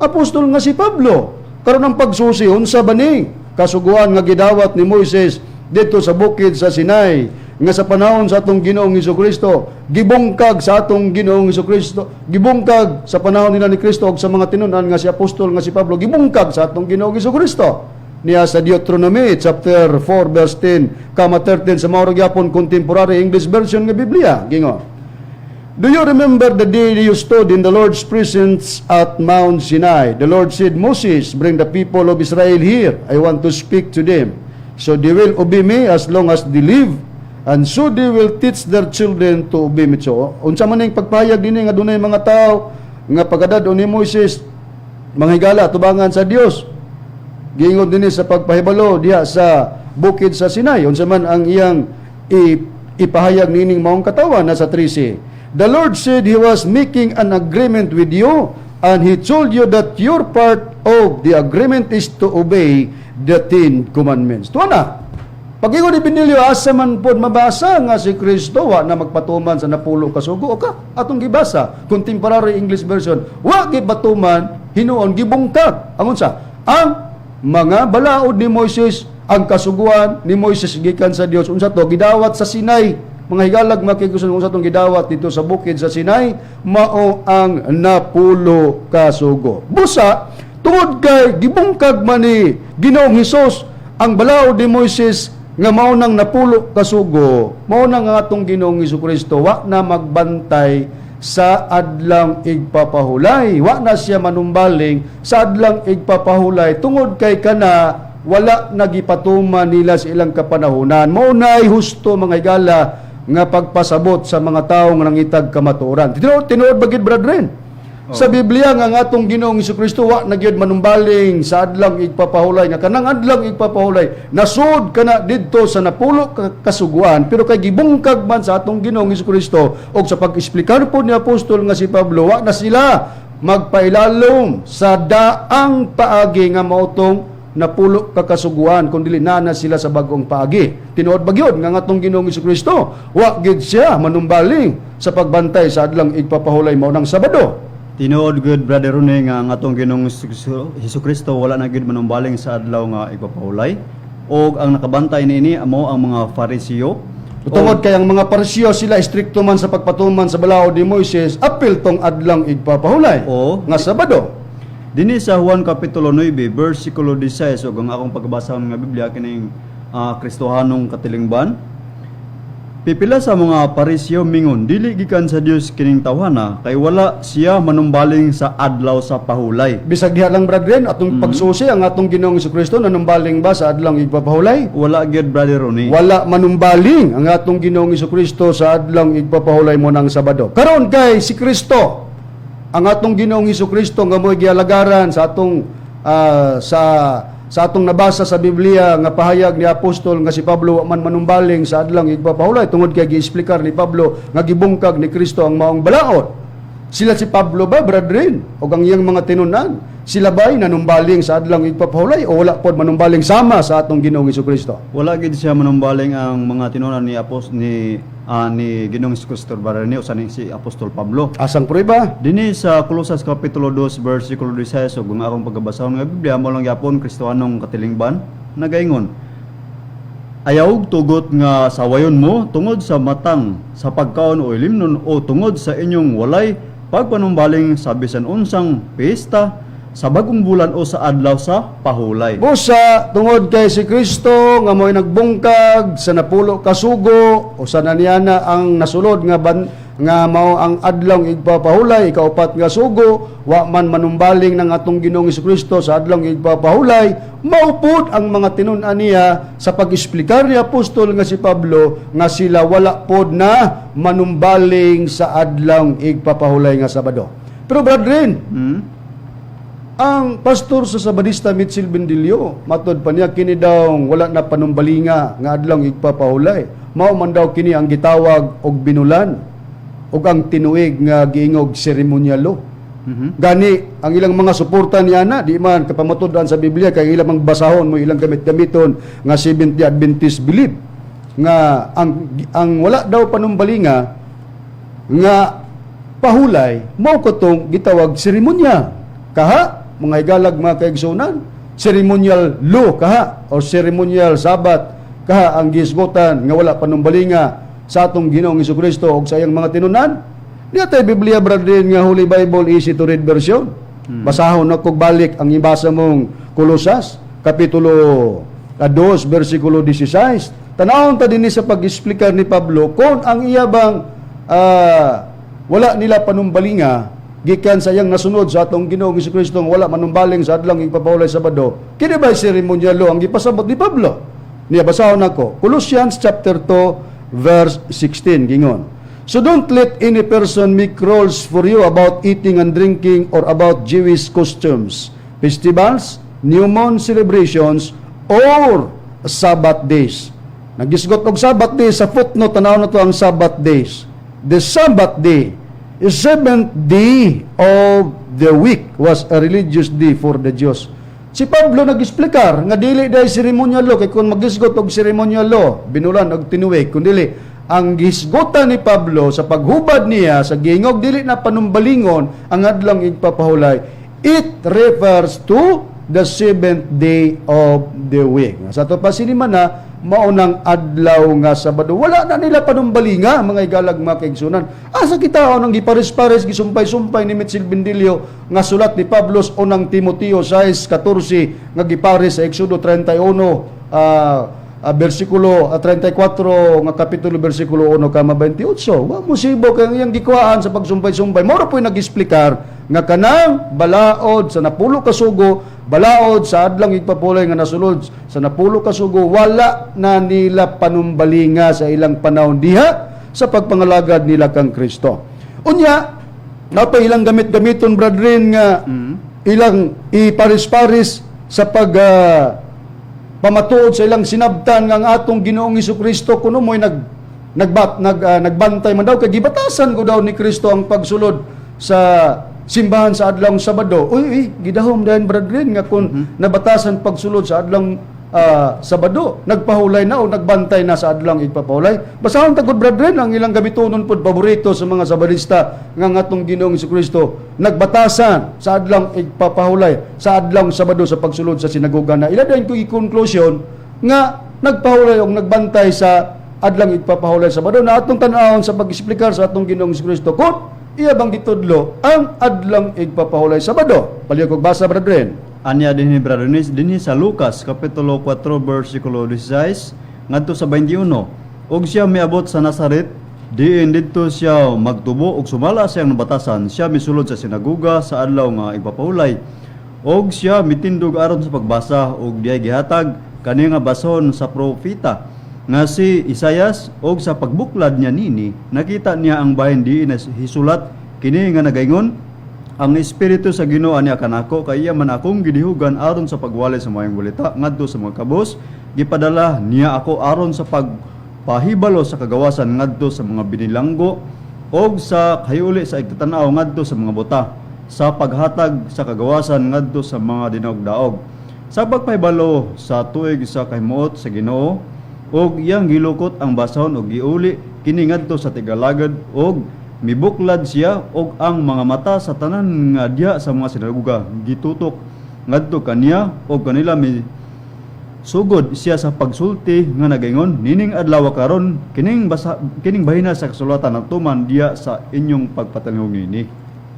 Apostol nga si Pablo. Karon ang pagsusi unsa bani kasuguan nga gidawat ni Moises dito sa bukid sa Sinai nga sa panahon sa atong Ginoong Kristo, gibungkag sa atong Ginoong Kristo, gibungkag sa panahon nila ni Kristo ug sa mga tinunan nga si Apostol nga si Pablo, gibungkag sa atong Ginoong Kristo. Niya sa Deuteronomy chapter 4 verse 10 kama 13 sa maorang gyapon Contemporary English Version nga Biblia, gingon, do you remember the day you stood in the Lord's presence at Mount Sinai? The Lord said, Moses, bring the people of Israel here. I want to speak to them. So they will obey me as long as they live, and so they will teach their children to obey me. So, unsa man ning pagpahayag dinhi nga dunay mga tao nga pagkadad ni Moises mga higala tubangan sa Dios. Giingon dinhi sa pagpahibalo diha sa bukid sa Sinai. Unsa man ang iyang ipahayag nining maong katawan nasa 13. The Lord said He was making an agreement with you, and He told you that your part of the agreement is to obey the 10 commandments. Tuwa na. Pag-ingon ni Benilio, asa man po mabasa nga si Kristo, wa na magpatuman sa napulo kasugo. Atong gibasa, Contemporary English Version, wa gibatuman, hinuon, gibungkag. Angon sa, ang mga balaod ni Moises, ang kasuguan ni Moises gikan sa Dios, unsa to, gidawat sa Sinai. Mga higalag makigusan unsa tong gidawat dito sa bukid sa Sinai, mao ang napulo kasugo. Busa, tungod kay gibungkag man ni Ginoong Hesus ang balaod ni Moises nga mao nang napulo kasugo, mao nang atong Ginoong Kristo wa na magbantay sa adlang igpapahulay. Wa na siya manumbaling sa adlang igpapahulay tungod kay kana wala nagipatuman nila sa ilang kapanahunan. Maunay husto mga higala nga pagpasabot sa mga taong nangitag kamatuoran. Tinuod bagid brethren. Sa Biblia nga atong Ginoong Hesukristo wa na gyud manumbaling sa adlang igpapahulay nga kanang adlang igpapahulay nasud kana didto sa napulo kasuguan pero kay gibungkag man sa atong Ginoong Hesukristo og sa pag-explicar po ni apostol nga si Pablo wa na sila magpailalom sa daang paagi nga mautong napulo kakasuguan kundi na sila sa bagong paagi. Tinuod bagyod nga atong Ginoong Hesukristo wa gyud siya manumbaling sa pagbantay sa adlang igpapahulay mao nang Sabado. Tinuod good brother Rune nga ang atong Ginoong Hesukristo wala na gid manumbaling sa adlaw nga igpapahulay og ang nakabantay niini amo ang mga Fariseo. Tungod kay ang mga Pariseo sila istrikto man sa pagpatuman sa balaod ni Moises apil tong adlang igpapahulay nga Sabado. Dinhi sa Juan kapitulo 9 bersikulo 16 ug ang akong pagbasa nga Biblia kining Kristohanong katilingban. Pipila sa mga Pariseo mingon dili gikan sa Dios kining tawhana kay wala siya manumbaling sa adlaw sa pahulay. Bisag diha lang brethren atong pagsusi ang atong Ginoong Hesukristo nanumbaling ba sa adlang igpapahulay? Wala gyud brother Ronnie. Wala manumbaling ang atong Ginoong Hesukristo sa adlang igpapahulay mo ng Sabado. Karon kay si Kristo ang atong Ginoong Hesukristo nga mo'y gialagaran sa atong sa atong nabasa sa Biblia nga pahayag ni apostol nga si Pablo wa man manumbaling sa adlang igpapahulay tungod kay gi-explicar ni Pablo nga gibungkag ni Kristo ang maong balaod. Sila si Pablo ba brethren o ang iyang mga tinunan sila ba'y nanumbaling sa adlang igpapahulay o wala pod manumbaling sama sa atong Ginoong Hesukristo? Wala gid siya manumbaling ang mga tinunan ni ni Ginoong Hesukristo barani usa ni si apostol Pablo. Asang prueba? Dinhi sa Colosas kapitulo 2 bersikulo 16 ug ang akong pagbabasahon nga Biblia mo lang gyapon Kristohanong katilingban nagaingon ayaw tugot nga sawayon mo tungod sa matang sa pagkaon o ilimnon o tungod sa inyong walay pagpanumbaling sa bisan unsang piyesta sa bagong bulan o sa adlaw sa pahulay. Busa tungod kay si Kristo nga mo'y nagbungkag sa napulo kasugo o sa naniyana ang nasulod nga mao ang adlaw igpapahulay ikaupat nga sugo wa man manumbaling ng atong Ginoong Hesukristo sa adlaw igpapahulay maupod ang mga tinun-an niya sa pag-explikar ni apostol nga si Pablo nga sila wala pod na manumbaling sa adlaw igpapahulay nga Sabado. Pero brethren, ang pastor sa Sabadista Mitchell Bendilio matod pa niya kini daw wala na panumbalinga nga adlaw igpapahulay mao man daw kini ang gitawag og binulan ug ang tinuig nga giingog seremonyalo. Gani ang ilang mga suporta niya na di man kapamatud-an sa Biblia kay ilang basahon mo ilang gamit-gamiton nga Seventh-day Adventist believe nga ang wala daw panumbalinga nga pahulay mao katong gitawag seremonya kaha mga higalag mga kaigsunan, ceremonial law kaha o ceremonial sabat kaha ang gisgotan nga wala panumbalinga sa atong Ginoong Hesukristo o sa iyang mga tinunan. Diya tayo Biblia brethren nga Holy Bible easy to read version. Basahon na kog balik ang ibasa mong Colosas kapitulo 2 bersikulo 16. Tanawon ta dinhi sa pag-explicar ni Pablo kung ang iyabang wala nila panumbalinga gikan sa iyang nasunod sa atong Ginoong Hesukristo wala manumbaling sa adlang igpapahulay Sabado. Kini ba seremonyalo ang gipasabot ni Pablo? Niya basahon nako. Colossians chapter 2 verse 16 gingon. So don't let any person make rules for you about eating and drinking or about Jewish customs, festivals, new moon celebrations or Sabbath days. Nagisgot og Sabbath days sa footnote tanaw na to ang Sabbath days. The Sabbath day is 7th day of the week was a religious day for the Jews. Si Pablo nag-explicar nga dili dahil ceremonial law kay kung magisgot og ceremonial law binulan og tinuig kun dili ang gisgotan ni Pablo sa paghubad niya sa giingog dili na panumbalingon ang adlaw igpapahulay. It refers to the 7th day of the week. Sa to pa siniman na maunang adlaw nga Sabado. Wala na nila panumbalinga mga igalag mga kaigsunan. Asa kita nang gipares-pares gisumpay-sumpay ni Mitchell Bendilio nga sulat ni Pablo unang Timoteo 6:14 nga gipares sa Exodo 31 bersikulo 34 nga kapitulo bersikulo 1 kama 28. Wa musibo kay iyang gikuhaan sa pagsumpay-sumpay. Mao ra po'y nag-explicar nga kanang balaod sa napulo ka sugo, balaod sa adlang igpapulay nga nasulod sa napulo ka sugo, wala na nila panumbalinga sa ilang panahon diha sa pagpangalagad nila kang Kristo. Unya, napay ilang gamit-gamiton brethren nga ilang iparis-paris sa pamatuod sa ilang sinabtan nga ang atong Ginoong Hesukristo kuno mo'y nagbantay man daw kay gibatasan ko daw ni Kristo ang pagsulod sa simbahan sa adlong Sabado. Uy, gidahom dayon brethren nga kung nabatasan pagsulod sa adlong Sabado, nagpahulay na o nagbantay na sa adlang igpapahulay. Basahon tagod brethren ang ilang gamitonon pod paborito sa mga Sabadista nga atong Ginoong Hesukristo nagbatasan sa adlang igpapahulay sa adlang Sabado sa pagsulod sa sinagoga na ila dayon ko i-conclusion nga nagpahulay o nagbantay sa adlang igpapahulay sa Sabado na atong tan-awon sa pag-explicar sa atong Ginoong Hesukristo kung iya bang gitudlo ang adlang igpapahulay sa Sabado. Palihog kog basa brethren. Anya dinhi brothernis dinhi sa Lucas kapitulo 4 bersikulo 16 ngadto sa 21. Og siya miabot sa Nazaret, diin didto siya magtubo og sumala siyang nabatasan. Siya misulod sa sinagoga sa adlaw nga igpapahulay. Og siya mitindog aron sa pagbasa og diay gihatag kani nga bason sa propeta nga si Isaias. Og sa pagbuklad niya nini nakita niya ang bahin diin na hisulat kini nga nagaingon, ang Espiritu sa Ginoo niya kanako kay iya man akong gidihugan aron sa pagwali sa mayong balita ngadto sa mga kabos, gipadala niya ako aron sa pagpahibalo sa kagawasan ngadto sa mga binilanggo og sa kayuli sa igtatanaw ngadto sa mga buta, sa paghatag sa kagawasan ngadto sa mga dinogdaog, sa pagpahibalo sa tuig sa kahimuot sa Ginoo, og iyang gilukot ang basahon og giuli kini ngadto sa tigalagad, og mibuklad siya og ang mga mata sa tanan nga diha sa mga sinagoga gitutok ngadto kaniya og kanila sugod siya sa pagsulti nga nagaingon, nining adlaw karon kining bahina sa kasulatan natuman diha sa inyong pagpatalingog ini.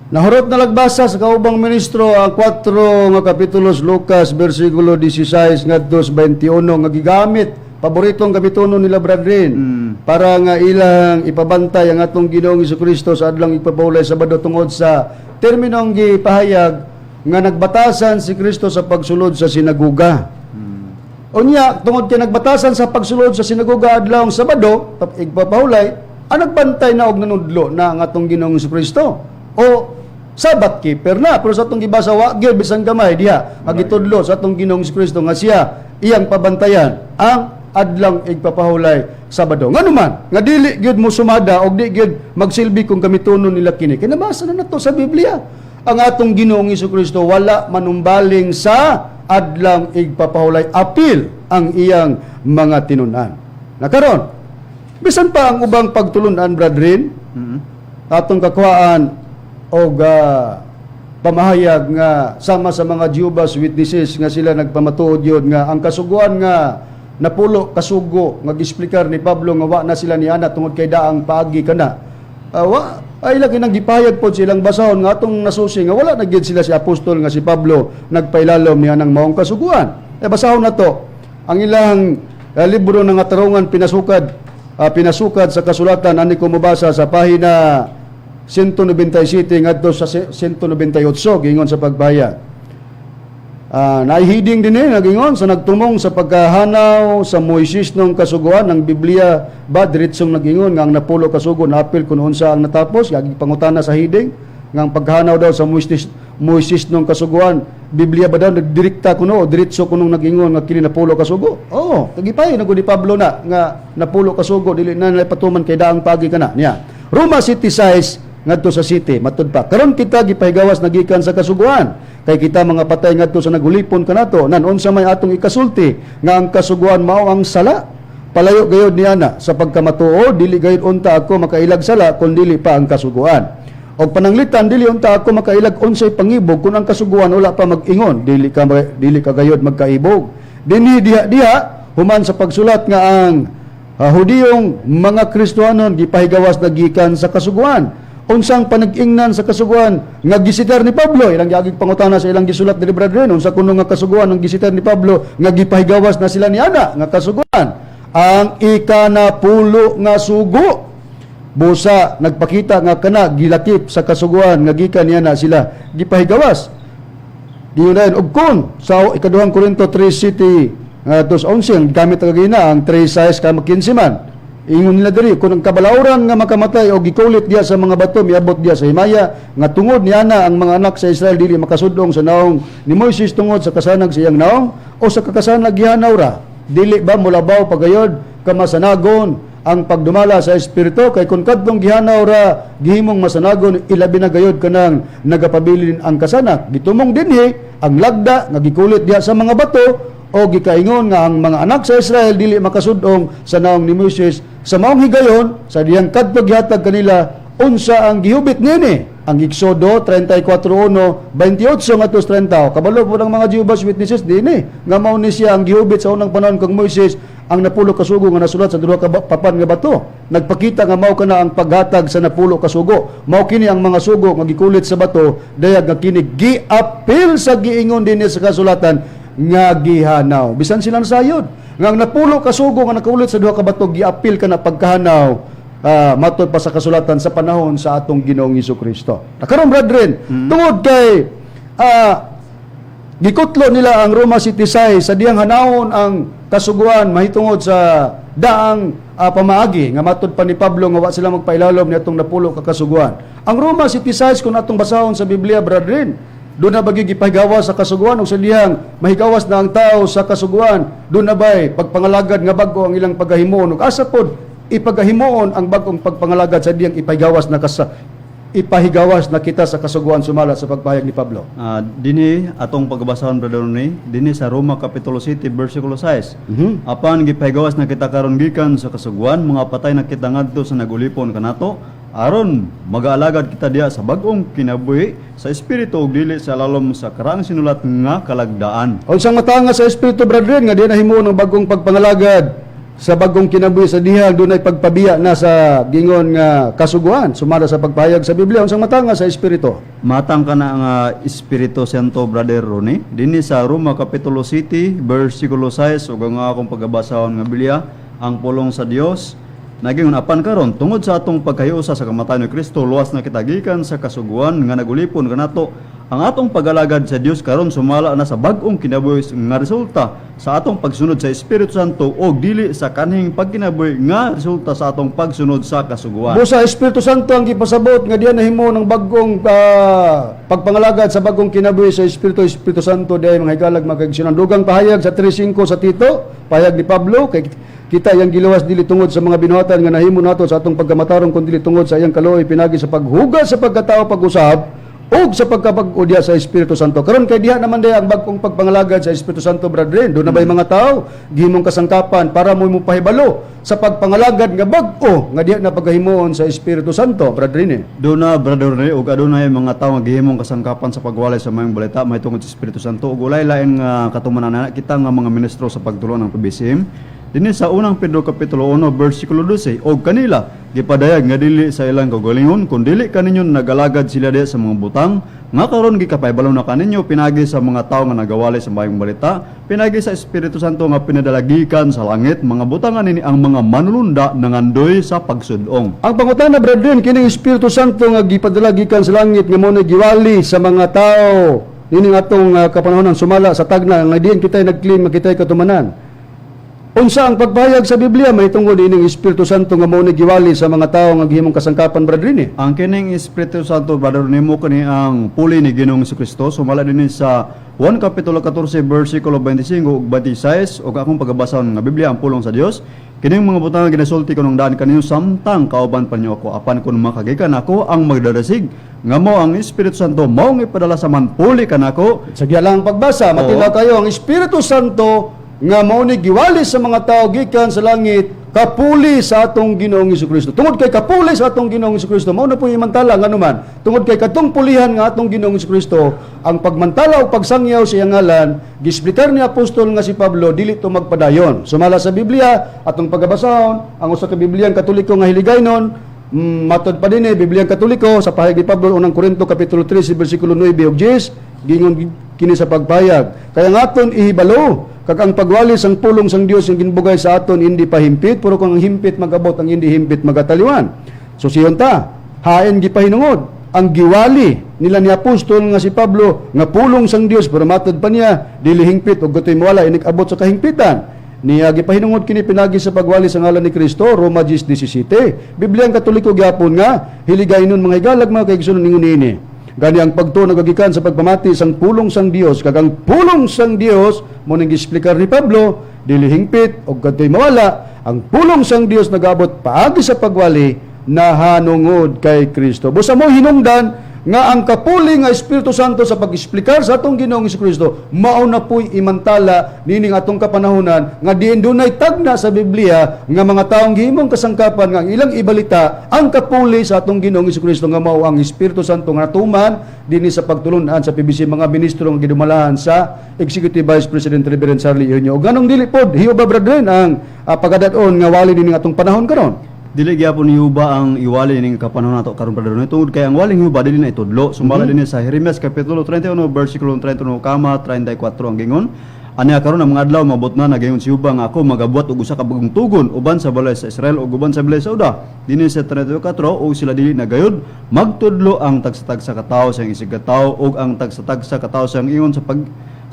Nahurot na lagbasa sa kaubang ministro ang 4 nga kapitulos Lucas bersikulo 16 ngadto sa 21 nga gigamit paboritong gamitonon nila brethren para nga ilang ipabantay ang atong Ginoong Hesukristo sa adlang igpapahulay sa Sabado tungod sa terminong gipahayag nga nagbatasan si Kristo sa pagsulod sa sinagoga. Unya tungod kay nagbatasan sa pagsulod sa sinagoga adlawng Sabado igpapahulay, ang nagbantay na og nanudlo na ang atong Ginoong Hesukristo o Sabbath keeper na, pero sa atong gibasa wa gyud bisan gamay diha ang gitudlo sa atong Ginoong Hesukristo nga siya iyang pabantayan ang adlang igpapahulay Sabado. Nga naman, nga dili gyud mo sumada og di gyud magsilbi kung gamitonon nila kini. Kay nabasa na nato sa Biblia. Ang atong Ginoong Hesukristo wala manumbaling sa adlang igpapahulay, apil ang iyang mga tinunan. Nakaron, bisan pa ang ubang pagtulunan brethren, atong kakuhaan og pamahayag nga sama sa mga Jehovah's Witnesses nga sila nagpamatuod yun nga ang kasuguan nga napulo kasugo nga gisplikar ni Pablo nga wa na sila ni ana tungod kay daang paagi kana. Ay lagi nang gipahayag pod silang basahon nga atong nasusi nga wala na gyud sila si apostol nga si Pablo nagpailalom niya ng maong kasuguan. Basahon na to ang ilang libro ng atarungan pinasukad sa kasulatan ani ko mabasa sa pahina 197 ngadto sa 198 gingon sa pagbayad. Naihiding din nagingon sa nagtumong sa pagkahanaw sa Moises nung kasuguan ng Biblia ba diretsong nagingon nga ang napulo kasugo na apil kung unsa ang natapos yagi pangutana sa hiding nga ang paghanaw daw sa Moises nung kasuguan Biblia ba daw direkta kuno o diretso kuno nagingon nga kini napulo kasugo. Tagipay nagud ni Pablo na nga napulo kasugo dili na patuman kay daang pagi kana niya. Roma city size ngadto sa city matud pa karon kita gipahigawas nagikan sa kasuguan kay kita mga patay ngadto sa nagulipon kanato nan unsa may atong ikasulti nga ang kasuguan mao ang sala palayo gayud niya na sa pagkamatuod dili gayud unta ako makailag sala kun dili pa ang kasuguan og pananglitan dili unta ako makailag unsay pangibog kun ang kasuguan wala pa mag-ingon dili ka gayud magkaibog dinhi diha human sa pagsulat nga ang Hudiyong mga Kristiyanon gipahigawas nagikan sa kasuguan unsang panag-ingnan sa kasuguan nga gisiter ni Pablo, ilang yagig pangutana sa ilang gisulat ni brethren, unsa kuno nga kasuguan ng gisiter ni Pablo nga gipahigawas na sila ni ana nga kasuguan, ang ikanapulo nga sugo. Busa nagpakita nga kana gilakip sa kasuguan nga gikan niya na sila gipahigawas. Diunayan og kun sa ikaduhang Korinto 3:11 ang gamit kagina ang 3 size ka 15 man. Ingon nila diri kung ang kabalauran nga makamatay o gikulit diya sa mga bato miabot diya sa himaya nga tungod niya na ang mga anak sa Israel dili makasudong sa naong ni Moises tungod sa kasanag sa iyang naong o sa kakasanag gihanaw ra. Dili ba mulabaw pagayod kamasanagon ang pagdumala sa espiritu kay kun kadtong gihanaw ra gihimong masanagon ilabi na gayod kanang nagapabilin ang kasanak. Gitumong dinhi ang lagda nga gikulit diya sa mga bato o gikaingon nga ang mga anak sa Israel dili makasudong sa naong ni Moises sa maong higayon sa diyang kadto gihatag kanila unsa ang gihubit niini ang Exodo 34:1-28 ngadto 30 kabalo po ng mga Jehovah's Witnesses dinhi nga mao ni siya ang gihubit sa unang panahon kang Moises ang napulo ka sugo nga nasulat sa duha ka papan nga bato nagpakita nga mao kana ang paghatag sa napulo ka sugo mao kini ang mga sugo nga gikulit sa bato dayag nga kini giapil sa giingon dinhi sa kasulatan nga gihanaw bisan sila nasayod nga ang napulo ka sugo nga nakaulit sa duha ka bato giapil kana pagkahanaw matod pa sa kasulatan sa panahon sa atong Ginoong Hesukristo. Nakaroon brethren, tungod kay gikutlo nila ang Roma City Size sa diyang hanawon ang kasuguan mahitungod sa daang pamaagi nga matod pa ni Pablo nga wa sila magpailalom ni atong napulo ka kasuguan. Ang Roma City Size kung atong basahon sa Biblia brethren, doon na bagi gipahigawas sa kasuguan o sa diyang mahigawas na ang tao sa kasuguan, doon na ba'y pagpangalagad nga bago ang ilang pagahimoon ug asa pod ipagahimuon ang bagong pagpangalagad sa diyang ipahigawas na kita sa kasuguan sumala sa pagpahayag ni Pablo. Dini atong pagbasahon brother ni dini sa Roma Kapitulo 7 versikulo 6. Apan gipahigawas na kita karon gikan sa kasuguan mga patay na kita ngadto sa nagulipon kanato aron mag-aalagad kita diya sa bag-ong kinabuhi sa espiritu ug dili sa lalom sa karang sinulat nga kalagdaan. Unsang matanga sa espiritu brethren nga di na himuon ang bagong pagpangalagad sa bagong kinabuhi sa diha dunay pagpabiya na sa gingon nga kasuguan sumala sa pagpahayag sa Biblia unsang matanga sa espiritu. Matang ka na ang Espiritu Santo brother Ronnie dinhi sa Roma Kapitulo 7 versikulo 6 ug ang akong pagbasahon nga Biblia ang pulong sa Dios naging apan karon tungod sa atong pagkayusa sa kamatayon ni Kristo luwas na kita gikan sa kasuguan nga nagulipon kanato ang atong pagalagad sa Dios karon sumala na sa bag-ong kinabuhi nga resulta sa atong pagsunod sa Espiritu Santo o dili sa kanhing pagkinabuhi nga resulta sa atong pagsunod sa kasuguan. Busa Espiritu Santo ang gipasabot nga diyan nahimo ng bagong pagpangalagad sa bagong kinabuhi sa Espiritu Santo dayay mga hikalag makagsunan dugang pahayag sa 3:5 sa Tito pahayag ni Pablo kay kita yang giluwas dili tungod sa mga binuhatan nga nahimo nato sa atong pagkamatarong kun dili tungod sa iyang kaluoy pinagi sa paghugas sa pagkatao pag-usab og sa pagkapag-udya sa Espiritu Santo. Karon kay diha naman day ang bagong pagpangalagad sa Espiritu Santo brethren. Doon na ba'y mga tao gihimong kasangkapan para mo pahibalo sa pagpangalagad nga bag-o nga diha na paghimuon sa Espiritu Santo brethren. Doon na brother Ronnie ug adunay mga tawo nga gihimong kasangkapan sa pagwalay sa mayong balita may tungod sa Espiritu Santo ug ulay-lain nga katumanan kita nga mga ministro sa pagtulong ng PBCM. Dinhi sa unang Pedro Kapitulo 1 versikulo 12 og kanila gipadayag nga dili sa ilang kagalingon kun dili kaninyo nagalagad sila diha sa mga butang nga karon gikapaybalo na kaninyo pinagi sa mga tawo nga nagawali sa mayong balita pinagi sa Espiritu Santo nga pinadalagikan sa langit mga butangan nini ang mga manulunda nangandoy sa pagsudong. Ang pangutana brethren kining Espiritu Santo nga gipadalagikan sa langit nga mo giwali sa mga tao ini atong kapanahonan sumala sa tagna nga diin kitay nagclean makitay katumanan. Unsa ang pagpahayag sa Biblia may tungod ining Espiritu Santo nga mao ni giwali sa mga tawo nga gihimong kasangkapan brethren. Ang kining Espiritu Santo brother nimo kani ang puli ni Ginoong Jesucristo sumala dinhi sa 1 Kapitulo 14 versikulo 25 ug 26 ug akong pagbasahon nga Biblia ang pulong sa Dios. Kining mga butang nga ginasulti ko nung daan kaninyo samtang kauban pa niyo ako apan kun makagikan ako ang magdarasig nga mo ang Espiritu Santo mao nga ipadala sa manpuli kanako. Sa lang pagbasa matinaw kayo ang Espiritu Santo nga mao ni giwali sa mga tao gikan sa langit kapuli sa atong Ginoong Hesukristo. Tungod kay kapuli sa atong Ginoong Hesukristo mao na po imantala nga naman. Tungod kay katong pulihan nga atong Ginoong Hesukristo ang pagmantala o pagsangyaw sa iyang ngalan gisplikar ni apostol nga si Pablo dili to magpadayon. Sumala sa Biblia atong pagbasahon ang usa ka Bibliang Katoliko nga hiligaynon matod pa din Bibliang Katoliko sa pahayag ni Pablo unang Korinto kapitulo 3 bersikulo 9 ug 10 gingon kini sa pagpahayag kaya ngaton ihibalo kag ang pagwali sang pulong sang Dios yung ginbugay sa aton hindi pa himpit puro kung ang himpit magabot ang hindi himpit magataliwan. So siyon ta haen gipahinungod ang giwali nila ni apostol nga si Pablo nga pulong sang Dios pero matod pa niya dili hingpit ug gatoy mawala inig abot sa kahingpitan. Niya gipahinungod kini pinagi sa pagwali sa ngalan ni Kristo Roma 10:17. Bibliang Katoliko gyapon nga hiligaynon mga higalag mga kaigsunon ningon niini. Gani ang pagtuo nagagikan sa pagpamati sang pulong sang Dios kag ang pulong sang Dios mo ning gisplikar ni Pablo dili hingpit ug kadtoy mawala ang pulong sang Dios nagabot paagi sa pagwali nahanungod kay Kristo. Busa mo hinungdan nga ang kapuli nga Espiritu Santo sa pag-explicar sa atong Ginoong Jesucristo mao na puy imantala nining atong kapanahunan nga diin dunay tagna sa Biblia nga mga taong gihimong kasangkapan nga ang ilang ibalita ang kapuli sa atong Ginoong Jesucristo nga mao ang Espiritu Santo nga tuman dinhi sa pagtulunan sa PBC mga ministro nga gidumalahan sa Executive Vice President Reverend Charlie Eugenio. Ganong dili pod hiyo ba brethren ang pagadaton nga wali nining atong panahon karon. Dili gyapon ni Yuba ang iwali ning kapanahon nato karon padulong tungod kay ang waling Yuba dili na itudlo sumbala dinhi sa Jeremias kapitulo 31 bersikulo 31 kama 34 ang gingon ania karon ang mga adlaw mabot na nagayon si Yuba nga ako magabuat og usa ka bagong tugon uban sa balay sa Israel ug uban sa balay sa Uda dinhi sa 34 o sila dili nagayod magtudlo ang tagsa-tagsa ka tawo sa isig ka tawo ug ang tagsa-tagsa ka tawo sa ingon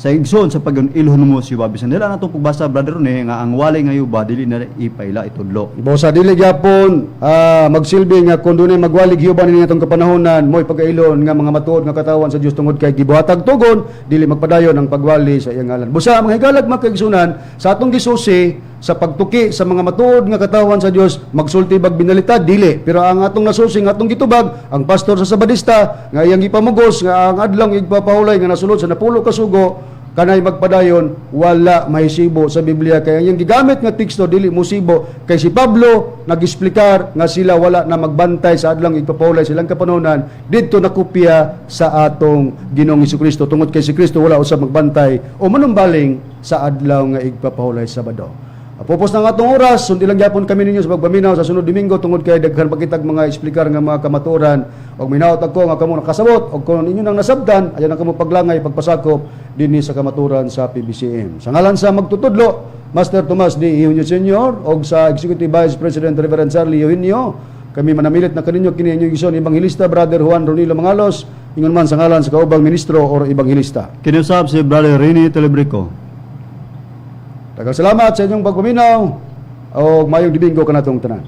sa igsoon sa pag-ilhon mo si Yuba bisan nila natong pagbasa brother ni nga ang wali nga Yuba dili na ipaila itudlo. Bosa dili gyapon magsilbi nga kun dunay magwalig Yuba ni atong kapanahonan moy pagailon nga mga matuod nga katawan sa Dios tungod kay gibuhatag tugon dili magpadayon ang pagwali sa iyang ngalan. Busa mga higalag magkaigsunan sa atong gisusi sa pagtuki sa mga matuod nga katawan sa Dios magsulti bag binalita dili pero ang atong nasusi nga atong gitubag ang pastor sa Sabadista nga iyang ipamugos nga ang adlang igpapahulay nga nasulod sa napulo ka sugo kanay magpadayon wala mahisibo sa Biblia kay ang gigamit nga teksto dili musibo kay si Pablo nag-explicar nga sila wala na magbantay sa adlang igpapahulay silang kapanunan didto nakopya sa atong Ginoong Jesucristo tungod kay si Kristo wala usab magbantay o manumbaling sa adlaw nga igpapahulay Sabado. Pupos na nga itong oras, sundi lang gyapon kami ninyo sa pagpaminaw sa sunod Domingo tungod kay daghan pakitag mga explicar nga mga kamaturan og minawat ako nga kamo nakasabot og kung inyo nang nasabtan ayan na kamo paglangay pagpasakop dinhi sa kamaturan sa PBCM. Sa ngalan sa magtutudlo Master Tomas D Senior og sa Executive Vice President Reverend Charlie Eugenio kami manamilit na kaninyo kini inyong igsoon Ebanghilista Brother Juan Ronilo Mangalos ingon man sa ngalan sa kaubang ministro or Ebanghilista. Kinusab si Brother Rene Telebrico. Daghang salamat sa inyong pagpaminaw o mayong Domingo kanatong tanan.